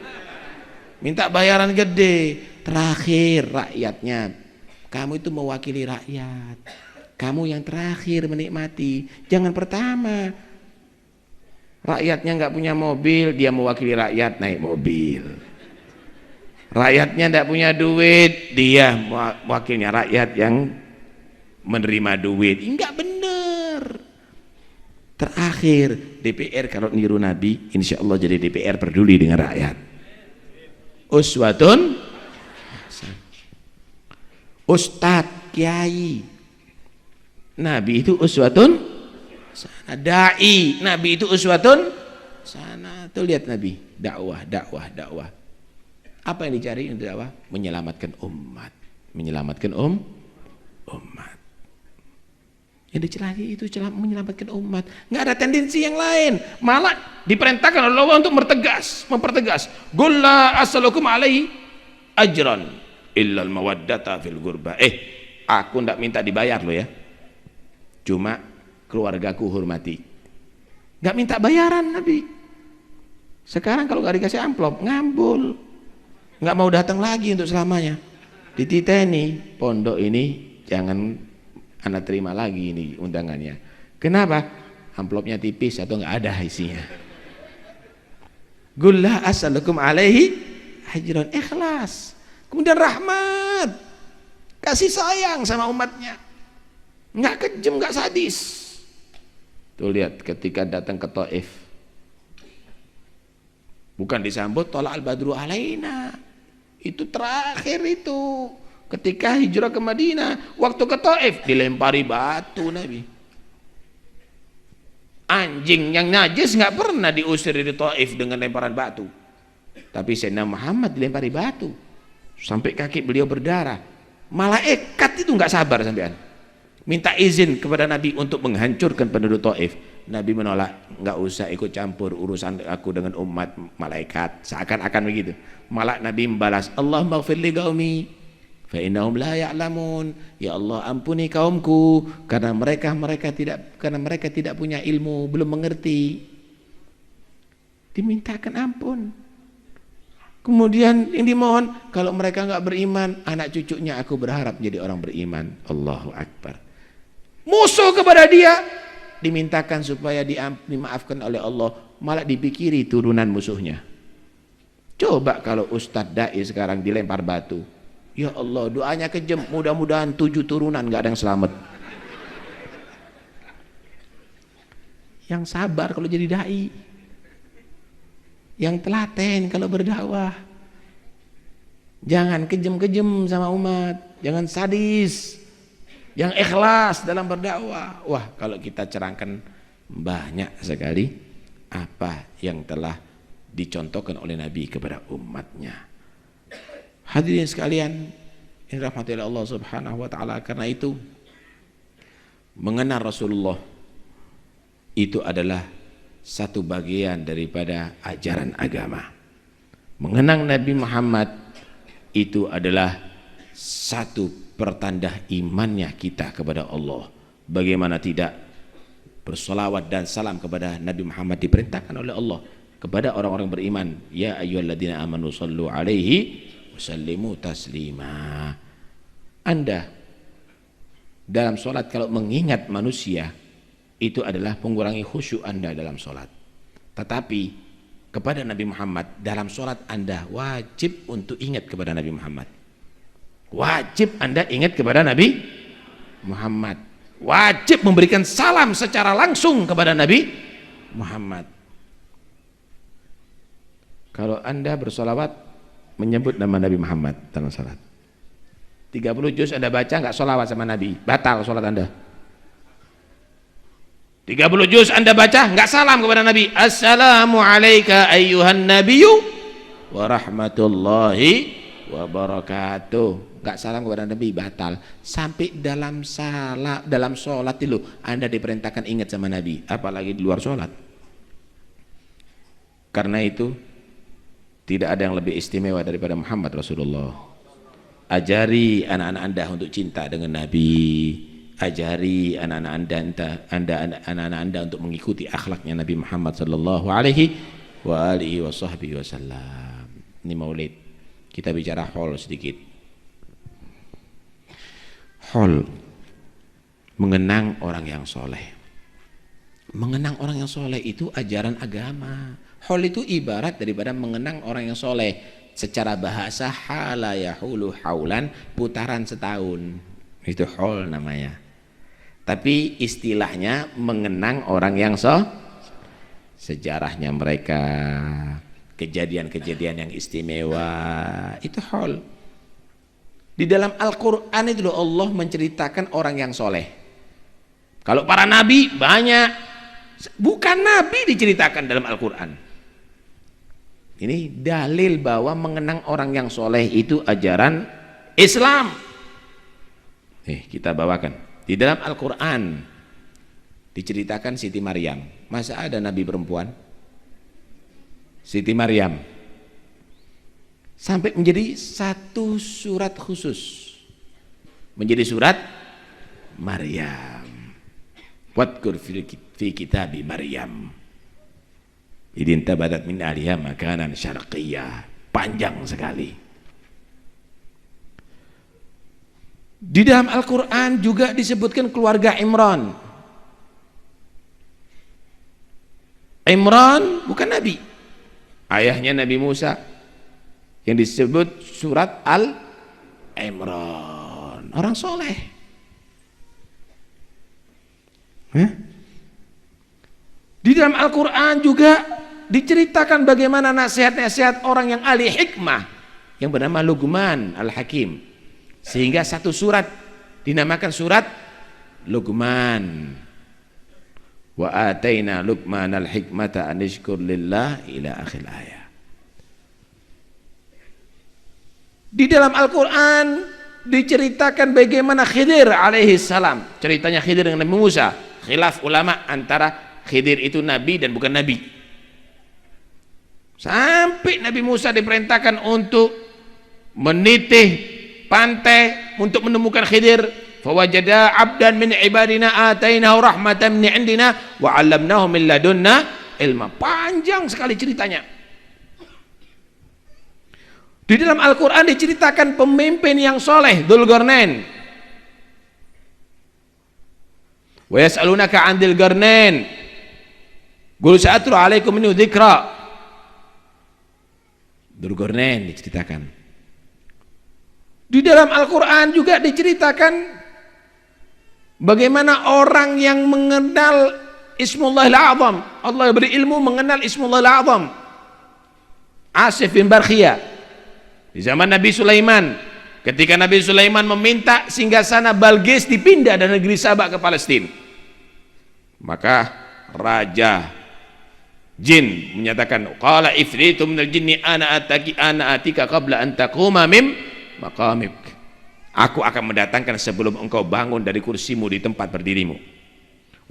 minta bayaran gede. Terakhir rakyatnya. Kamu itu mewakili rakyat, kamu yang terakhir menikmati, jangan pertama. Rakyatnya nggak punya mobil, dia mewakili rakyat naik mobil. Rakyatnya nggak punya duit, dia mewakilnya rakyat yang menerima duit. Enggak bener. Terakhir DPR kalau niru Nabi, insya Allah jadi DPR peduli dengan rakyat. Uswatun, Ustadz, Kiai, Nabi itu uswatun sana. Dai, Nabi itu uswatun sana. Tuh lihat Nabi, dakwah. Apa yang dicari untuk dakwah? Menyelamatkan umat, umat. Yang dicari itu menyelamatkan umat. Nggak ada tendensi yang lain. Malah diperintahkan oleh Allah untuk mempertegas. Qul la as'alukum alaihi ajran illal mawaddata fil qurba. Aku nggak minta dibayar lo ya. Cuma keluargaku hormati. Nggak minta bayaran Nabi. Sekarang kalau nggak dikasih amplop, ngambul. Nggak mau datang lagi untuk selamanya. Dititeni, pondok ini jangan Anda terima lagi ini undangannya. Kenapa? Amplopnya tipis atau nggak ada isinya. Qul la as'alukum alaihi ajran, ikhlas. Kemudian rahmat, kasih sayang sama umatnya, nggak kejam, nggak sadis. Tuh lihat ketika datang ke Taif, bukan disambut tolak al-badru alaina, itu terakhir itu. Ketika hijrah ke Madinah, waktu ke Taif dilempari batu Nabi. Anjing yang najis nggak pernah diusir dari Taif dengan lemparan batu, tapi Sayyidina Muhammad dilempari batu. sampai kaki beliau berdarah. Malaikat itu nggak sabar sampean, minta izin kepada Nabi untuk menghancurkan penduduk Taif. Nabi menolak, nggak usah ikut campur urusan aku dengan umat malaikat, seakan-akan begitu. Malah Nabi membalas, Allahumma ighfir li qaumi fa innahum la ya'lamun. Ya Allah, ampuni kaumku karena mereka tidak punya ilmu, belum mengerti. Dimintakan ampun. Kemudian yang dimohon, kalau mereka nggak beriman, anak cucunya aku berharap jadi orang beriman. Allahu Akbar. Musuh kepada dia dimintakan supaya dimaafkan oleh Allah, malah dipikiri turunan musuhnya. Coba kalau Ustadz Dai sekarang dilempar batu, ya Allah, doanya kejam, mudah-mudahan 7 turunan nggak ada yang selamat. Yang sabar kalau jadi dai, yang telaten kalau berdakwah, jangan kejam-kejam sama umat, jangan sadis, yang ikhlas dalam berdakwah. Wah, kalau kita cerangkan banyak sekali apa yang telah dicontohkan oleh Nabi kepada umatnya. Hadirin sekalian yang dirahmati Allah Subhanahu wa taala, karena itu mengenal Rasulullah itu adalah satu bagian daripada ajaran agama. Mengenang Nabi Muhammad itu adalah satu pertanda imannya kita kepada Allah. Bagaimana tidak, bersolawat dan salam kepada Nabi Muhammad diperintahkan oleh Allah kepada orang-orang beriman. Ya ayyuhalladzina amanu sallu alaihi wasallimu taslima. Anda dalam sholat kalau mengingat manusia, itu adalah mengurangi khusyuk Anda dalam sholat. Tetapi kepada Nabi Muhammad dalam sholat Anda wajib untuk ingat kepada Nabi Muhammad. Wajib Anda ingat kepada Nabi Muhammad. Wajib memberikan salam secara langsung kepada Nabi Muhammad. Kalau Anda bersolawat menyebut nama Nabi Muhammad dalam sholat, 30 juz Anda baca nggak solawat sama Nabi, batal sholat Anda. 30 juz Anda baca nggak salam kepada Nabi, assalamu alayka ayyuhan nabiyyu wa rahmatullahi wa barakatuh, nggak salam kepada Nabi, batal. Sampai dalam sholat itu Anda diperintahkan ingat sama Nabi, apalagi di luar sholat. Karena itu tidak ada yang lebih istimewa daripada Muhammad Rasulullah. Ajari anak-anak Anda untuk cinta dengan Nabi. Ajari anak-anak Anda untuk mengikuti akhlaknya Nabi Muhammad sallallahu alaihi wa alihi wasallam. Ini Maulid. Kita bicara haul sedikit. Haul, mengenang orang yang soleh. Mengenang orang yang soleh itu ajaran agama. Haul itu ibarat daripada mengenang orang yang soleh. Secara bahasa hala yahulu haulan, putaran setahun. Itu haul namanya. Tapi istilahnya mengenang orang yang sejarahnya mereka, kejadian-kejadian yang istimewa, itu haul. Di dalam Al-Quran itu Allah menceritakan orang yang soleh. Kalau para nabi banyak, bukan nabi diceritakan dalam Al-Quran. Ini dalil bahwa mengenang orang yang soleh itu ajaran Islam. Kita bawakan. Di dalam Al-Quran diceritakan Siti Maryam. Masa ada nabi perempuan? Siti Maryam sampai menjadi satu surat khusus, menjadi surat Maryam. Wadkur fi kitabi Maryam idin tabadat min aliha makanan syarqiyah. Panjang sekali. Di dalam Al-Quran juga disebutkan keluarga Imran. Imran bukan nabi, ayahnya Nabi Musa, yang disebut surat Al-Imran, orang soleh. Di dalam Al-Quran juga diceritakan bagaimana nasihat-nasihat orang yang ahli hikmah yang bernama Luqman Al-Hakim, sehingga satu surat dinamakan surat Luqman. Wa ataina Luqman al-hikmata an yashkur lillah ila akhir ayat. Di dalam Al-Quran diceritakan bagaimana Khidir alaihi salam, ceritanya Khidir dengan Nabi Musa. Khilaf ulama antara Khidir itu nabi dan bukan nabi. Sampai Nabi Musa diperintahkan untuk menitih pantai untuk menemukan Khidir. Fawajada abdan min ibadina atainahu rahmatan min indina wa 'allamnahu min ladunna ilma. Panjang sekali ceritanya. Di dalam Al-Quran diceritakan pemimpin yang soleh, Dzulqarnain. Wa yas'alunaka 'an Dzulqarnain qul sa'atlu 'alaikum minhu dzikra. Dzulqarnain diceritakan. Di dalam Al-Quran juga diceritakan bagaimana orang yang mengenal Ismullahil A'zam. Allah beri ilmu mengenal Ismullahil A'zam. Asif bin Barkhiyah. Di zaman Nabi Sulaiman, ketika Nabi Sulaiman meminta singgasana Balqis dipindah dari negeri Sabak ke Palestina, maka raja jin menyatakan, qala ifritu minal jinni ana atika qabla an taquma mim maqamik. Aku akan mendatangkan sebelum engkau bangun dari kursimu di tempat berdirimu.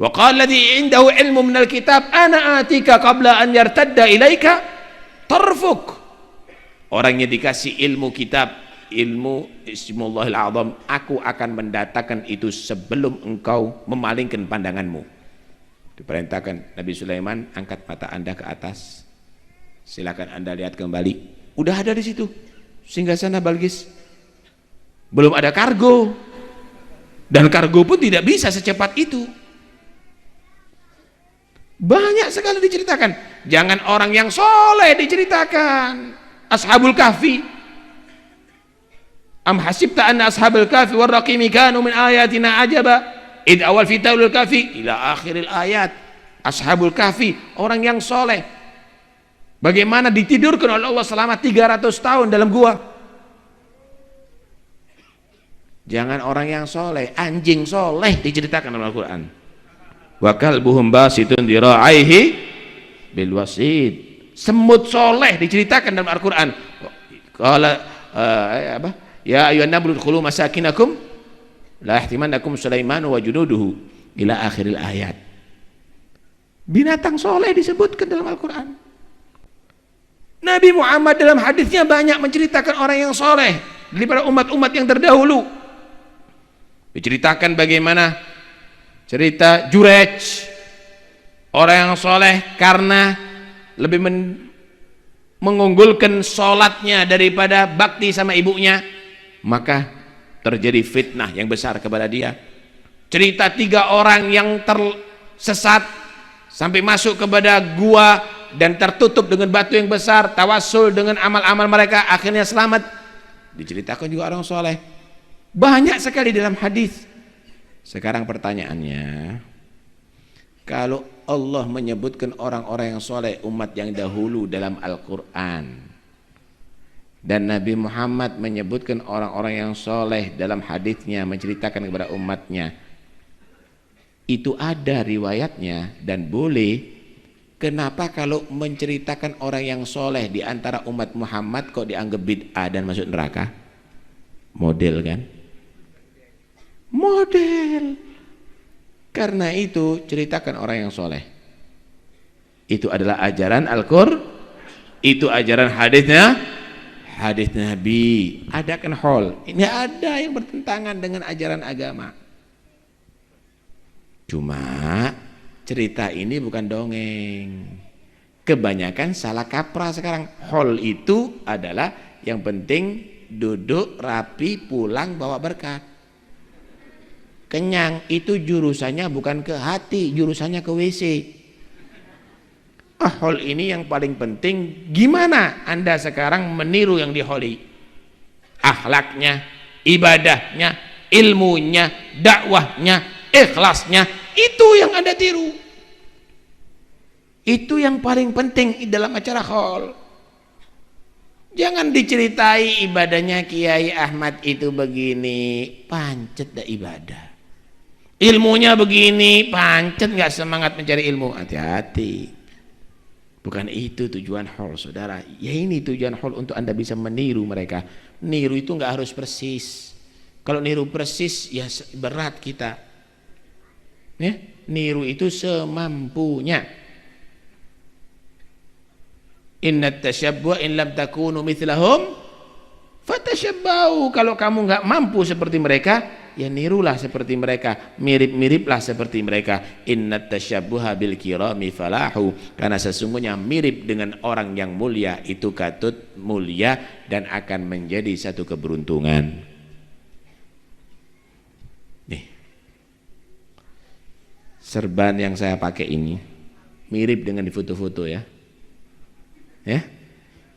Wa qala alladhi indahu ilmu minal kitab ana atika qabla an yartadda ilaika tarfuk. Orang yang dikasih ilmu kitab, ilmu Ismullahil A'zam, aku akan mendatangkan itu sebelum engkau memalingkan pandanganmu. Diperintahkan Nabi Sulaiman, angkat mata Anda ke atas, silakan Anda lihat kembali. Udah ada di situ singgasana Balqis. Belum ada kargo, dan kargo pun tidak bisa secepat itu. Banyak sekali diceritakan. Jangan orang yang soleh diceritakan. Ashabul Kahfi, am hasibta anna ashabul kahfi warraqimi kanu min ayatina ajaba id awal fitaulul kahfi ila akhiril ayat. Ashabul Kahfi, orang yang soleh, bagaimana ditidurkan oleh Allah selama 300 tahun dalam gua. Jangan orang yang soleh, anjing soleh diceritakan dalam Al-Quran. Wa kalbuhum basitun dira'aihi bil wasid. Semut soleh diceritakan dalam Al-Quran. Qala ya ayyuhan nablu udkhulu masakinakum la yahtimannakum Sulaiman wa junuduhu ila akhiril ayat. Binatang soleh disebutkan dalam Al-Quran. Nabi Muhammad dalam hadisnya banyak menceritakan orang yang soleh daripada umat-umat yang terdahulu. Diceritakan bagaimana cerita Jurej, orang yang soleh karena lebih mengunggulkan sholatnya daripada bakti sama ibunya, maka terjadi fitnah yang besar kepada dia. Cerita 3 orang yang tersesat sampai masuk kepada gua dan tertutup dengan batu yang besar, tawassul dengan amal-amal mereka, akhirnya selamat. Diceritakan juga orang soleh. Banyak sekali dalam hadis. Sekarang pertanyaannya, kalau Allah menyebutkan orang-orang yang soleh, umat yang dahulu dalam Al-Quran, dan Nabi Muhammad menyebutkan orang-orang yang soleh dalam hadisnya, menceritakan kepada umatnya, itu ada riwayatnya dan boleh. Kenapa kalau menceritakan orang yang soleh di antara umat Muhammad kok dianggap bid'ah dan masuk neraka? Model kan? Model. Karena itu ceritakan orang yang soleh. Itu adalah ajaran Al-Qur'an, itu ajaran hadisnya, hadis Nabi. Ada kan hal, ini ada yang bertentangan dengan ajaran agama. Cuma cerita ini bukan dongeng. Kebanyakan salah kaprah sekarang. Hal itu adalah yang penting duduk rapi, pulang bawa berkat. Kenyang itu jurusannya bukan ke hati, jurusannya ke WC. Hal ini yang paling penting. Gimana Anda sekarang meniru yang diholi? Akhlaknya, ibadahnya, ilmunya, dakwahnya, ikhlasnya, itu yang Anda tiru. Itu yang paling penting dalam acara hal. Jangan diceritai ibadahnya Kiai Ahmad itu begini, pancet dah ibadah. Ilmunya begini, pancet nggak semangat mencari ilmu. Hati-hati. Bukan itu tujuan hal, saudara. Ya ini tujuan hal untuk Anda bisa meniru mereka. Niru itu nggak harus persis. Kalau niru persis ya berat kita. Ya, niru itu semampunya. Innat tasyabbuha in lam takunu mithlahum fatashabbahu. Kalau kamu nggak mampu seperti mereka, ya nirulah seperti mereka, mirip-miriplah seperti mereka. Innat tasyabbuha bil kirami falahu. Karena sesungguhnya mirip dengan orang yang mulia itu katut mulia dan akan menjadi satu keberuntungan. Nih, serban yang saya pakai ini mirip dengan di foto-foto ya. Ya,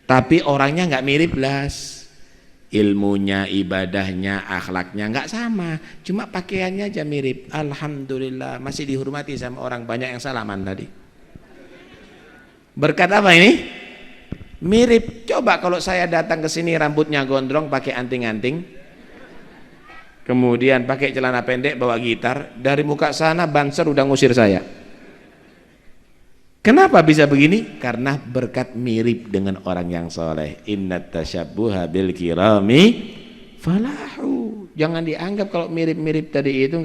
tapi orangnya nggak mirip belas, ilmunya, ibadahnya, akhlaknya nggak sama, cuma pakaiannya aja mirip. Alhamdulillah masih dihormati sama orang banyak yang salaman tadi. Berkat apa ini? Mirip. Coba kalau saya datang ke sini rambutnya gondrong, pakai anting-anting, kemudian pakai celana pendek, bawa gitar, dari muka sana banser udah ngusir saya. Kenapa bisa begini? Karena berkat mirip dengan orang yang soleh. Innat tasyabbuha bil kirami falahu. Jangan dianggap kalau mirip-mirip tadi itu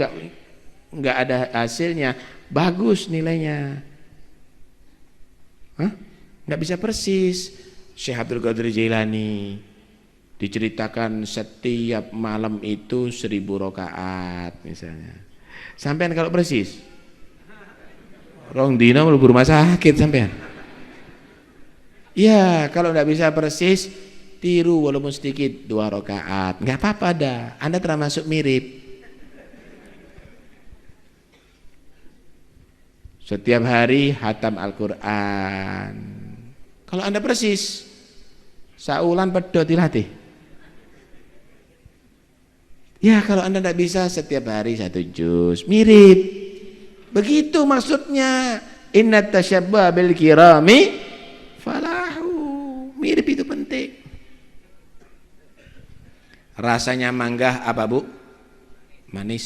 nggak ada hasilnya, bagus nilainya. Hah? Nggak bisa persis. Syekh Abdul Qadir Jailani diceritakan setiap malam itu 1000 rakaat misalnya. Sampean kalau persis rong dina mlebu rumah sakit sampean. Ya, kalau enggak bisa persis, tiru walaupun sedikit 2 rakaat. Enggak apa-apa dah. Anda termasuk mirip. Setiap hari hatam Al-Qur'an. Kalau Anda persis, saulan pedot dilatih. Ya, kalau Anda enggak bisa setiap hari 1 juz, mirip. Begitu maksudnya. Innat tasyabbuha bil kirami falahu. Mirip itu penting. Rasanya mangga apa Bu? Manis.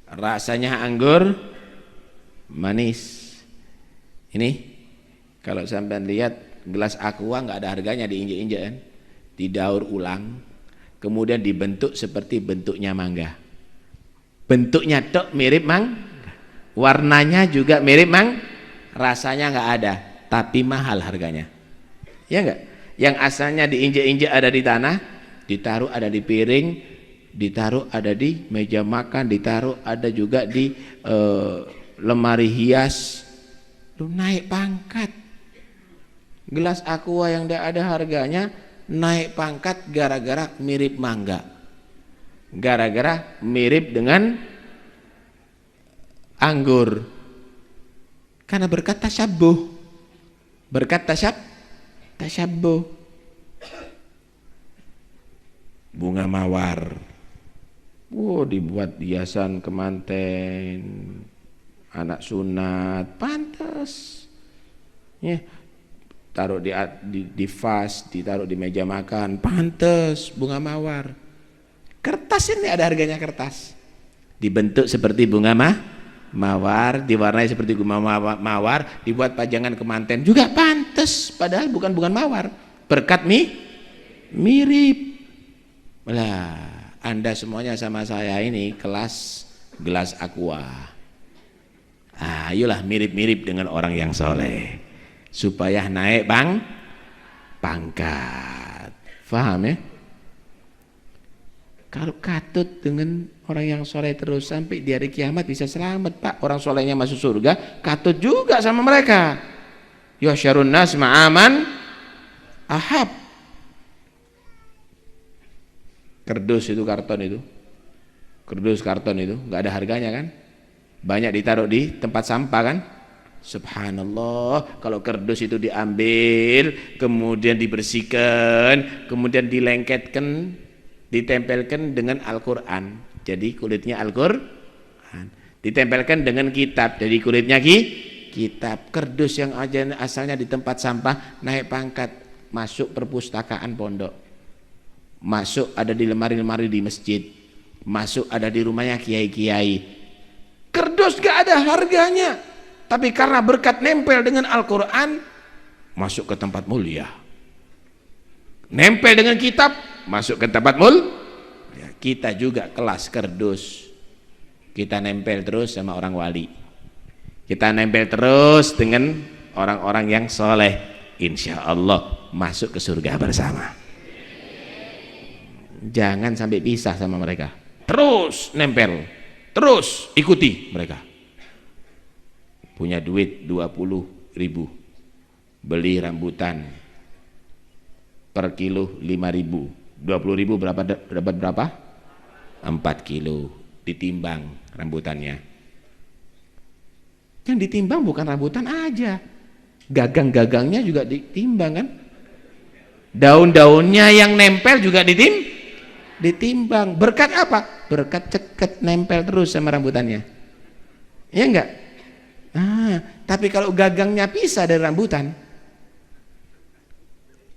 Rasanya anggur manis. Ini kalau sampean lihat gelas aqua nggak ada harganya, diinjek-injek kan, didaur ulang, kemudian dibentuk seperti bentuknya mangga. Bentuknya tok mirip warnanya juga mirip rasanya nggak ada, tapi mahal harganya. Ya enggak? Yang asalnya diinjek-injek ada di tanah, ditaruh ada di piring, ditaruh ada di meja makan, ditaruh ada juga di lemari hias. Lu naik pangkat. Gelas aqua yang tidak ada harganya naik pangkat gara-gara mirip mangga. Gara-gara mirip dengan anggur. Karena berkat tasyabbuh. Berkat tasyabbuh. Bunga mawar. Dibuat hiasan kemanten, anak sunat, pantas. Ya, taruh di vas, ditaruh di meja makan, pantas bunga mawar. Kertas ini ada harganya kertas. Dibentuk seperti bunga mawar, diwarnai seperti bunga mawar, dibuat pajangan kemanten juga pantas, padahal bukan bunga mawar. Berkat mirip. Lah, Anda semuanya sama saya ini kelas gelas aqua. Ayolah mirip-mirip dengan orang yang soleh supaya naik pangkat. Faham ya? Kalau katut dengan orang yang soleh terus sampai di hari kiamat bisa selamat Pak. Orang solehnya masuk surga, katut juga sama mereka. Yuhsyarun nas ma'aman ahab. Kerdus itu, karton itu, kerdus karton itu nggak ada harganya kan? Banyak ditaruh di tempat sampah kan? Subhanallah, kalau kerdus itu diambil, kemudian dibersihkan, kemudian dilengketkan, ditempelkan dengan Al-Quran, jadi kulitnya Al-Quran, ditempelkan dengan kitab, jadi kulitnya kitab. Kerdus yang asalnya di tempat sampah naik pangkat, masuk perpustakaan pondok, masuk ada di lemari-lemari di masjid, masuk ada di rumahnya kiai-kiai. Kerdus gak ada harganya, tapi karena berkat nempel dengan Al-Quran, masuk ke tempat mulia. Nempel dengan kitab, masuk ke tempat ya, kita juga kelas kerdus, kita nempel terus sama orang wali, kita nempel terus dengan orang-orang yang soleh, insya Allah masuk ke surga bersama. Jangan sampai pisah sama mereka, terus nempel, terus ikuti mereka. Punya duit 20.000, beli rambutan per kilo 5.000, 20.000 berapa, dapat berapa? 4 kilo. Ditimbang rambutannya. Yang ditimbang bukan rambutan aja, gagang-gagangnya juga ditimbang kan, daun-daunnya yang nempel juga ditimbang. Berkat apa? Berkat ceket nempel terus sama rambutannya, ya enggak? Tapi kalau gagangnya pisah dari rambutan,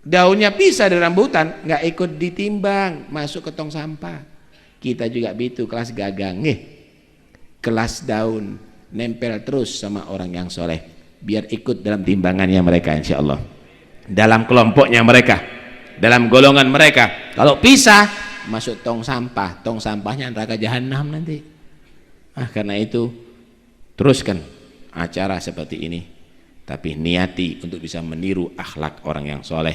daunnya pisah dari rambutan, nggak ikut ditimbang, masuk ke tong sampah. Kita juga begitu, kelas gagang nih, kelas daun, nempel terus sama orang yang soleh, biar ikut dalam timbangannya mereka, insya Allah, dalam kelompoknya mereka, dalam golongan mereka. Kalau pisah, masuk tong sampah, tong sampahnya neraka jahanam nanti. Karena itu teruskan acara seperti ini, tapi niati untuk bisa meniru akhlak orang yang soleh,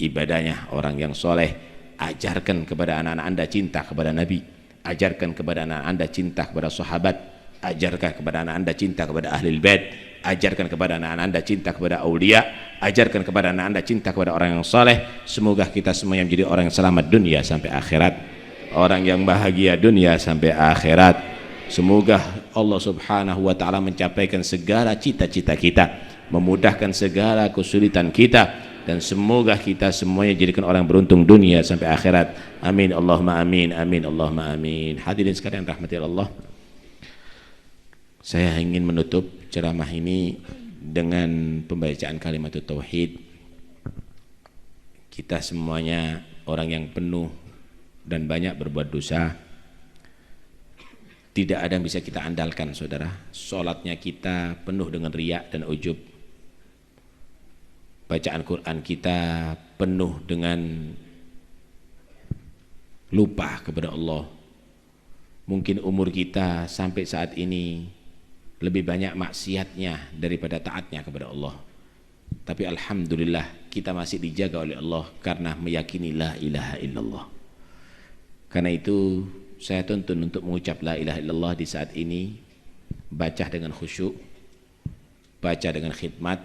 ibadahnya orang yang soleh. Ajarkan kepada anak-anak Anda cinta kepada Nabi, ajarkan kepada anak Anda cinta kepada sahabat, ajarkan kepada anak Anda cinta kepada ahlul bait, ajarkan kepada anak Anda cinta kepada aulia, ajarkan kepada anak Anda cinta kepada orang yang soleh. Semoga kita semuanya menjadi orang yang selamat dunia sampai akhirat, orang yang bahagia dunia sampai akhirat. Semoga Allah subhanahu wa ta'ala mencapaikan segala cita-cita kita, memudahkan segala kesulitan kita, dan semoga kita semuanya jadikan orang beruntung dunia sampai akhirat. Amin Allahumma amin, amin Allahumma amin. Hadirin sekalian rahmati Allah, saya ingin menutup ceramah ini dengan pembacaan kalimat tauhid. Kita semuanya orang yang penuh dan banyak berbuat dosa. Tidak ada yang bisa kita andalkan, saudara. Sholatnya kita penuh dengan riya dan ujub. Bacaan Quran kita penuh dengan lupa kepada Allah. Mungkin umur kita sampai saat ini lebih banyak maksiatnya daripada taatnya kepada Allah. Tapi alhamdulillah kita masih dijaga oleh Allah karena meyakini la ilaha illallah. Karena itu saya tuntun untuk mengucap la ilaha illallah di saat ini, baca dengan khusyuk, baca dengan khidmat,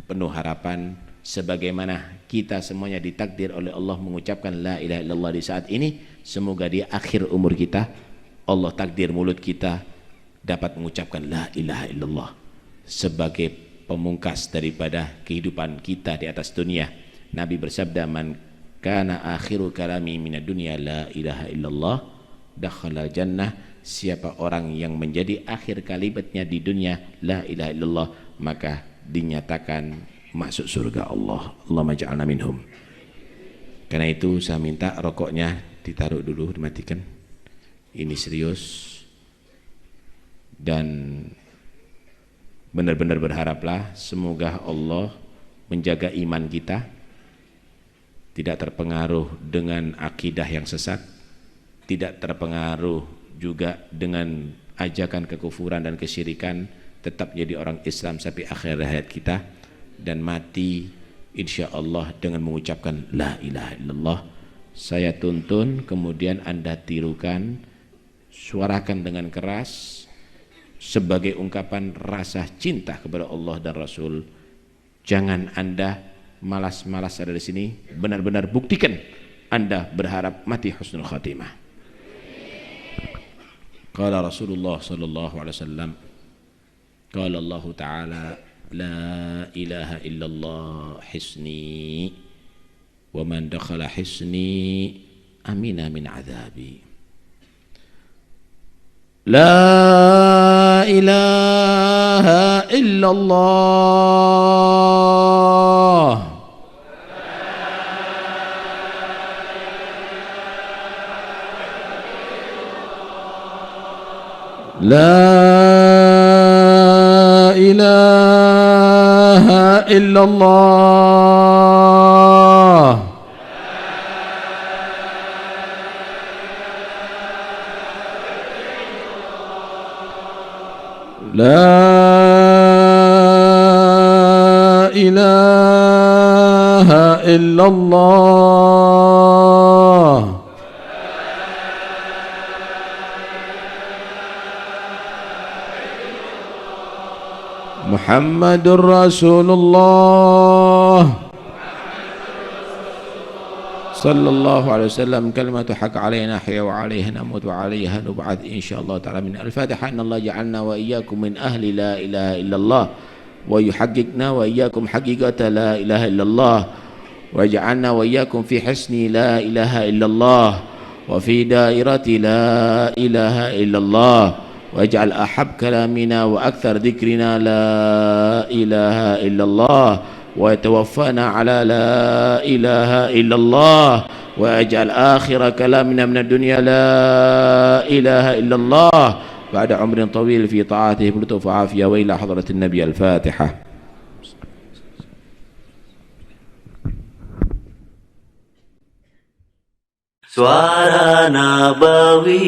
penuh harapan, sebagaimana kita semuanya ditakdir oleh Allah mengucapkan la ilaha illallah di saat ini. Semoga di akhir umur kita Allah takdir mulut kita dapat mengucapkan la ilaha illallah sebagai pemungkas daripada kehidupan kita di atas dunia. Nabi bersabda, man kana akhiru kalami minad dunya la ilaha illallah dakhala jannah. Siapa orang yang menjadi akhir kalimatnya di dunia la ilaha illallah, maka dinyatakan masuk surga Allah. Allahumma ja'alna minhum. Karena itu saya minta rokoknya ditaruh dulu, dimatikan. Ini serius, dan benar-benar berharaplah semoga Allah menjaga iman kita, tidak terpengaruh dengan akidah yang sesat, tidak terpengaruh juga dengan ajakan kekufuran dan kesyirikan, tetap jadi orang Islam sampai akhir hayat kita, dan mati insya Allah dengan mengucapkan la ilaha illallah. Saya tuntun, kemudian Anda tirukan, suarakan dengan keras sebagai ungkapan rasa cinta kepada Allah dan Rasul. Jangan Anda malas-malas ada di sini, benar-benar buktikan Anda berharap mati husnul khatimah. Qala Rasulullah sallallahu alaihi wasallam, qala Allah Ta'ala, la ilaha illallah hisni, wa man dakhala hisni amina min adzabi. La ilaha illallah. La ilaha illallah. لا إله إلا الله محمد رسول الله صلى الله عليه وسلم. كلمة حق علينا حيا وعليها نموت وعليها نبعث إن شاء الله تعالى. من الفاتحة. إن الله جعلنا وإياكم من أهل لا إله إلا الله ويحققنا وإياكم حقيقة لا إله إلا الله وجعلنا وإياكم في حسن لا إله إلا الله وفي دائرة لا إله إلا الله واجعل أحب كلامنا وأكثر ذكرنا لا إله إلا الله ويتوفانا على لا إله إلا الله واجعل آخر كلامنا من الدنيا لا إله إلا الله بعد عمر طويل في طاعته بلطف وعافية. وإلى حضرة النبي الفاتحة. Suara Nabawi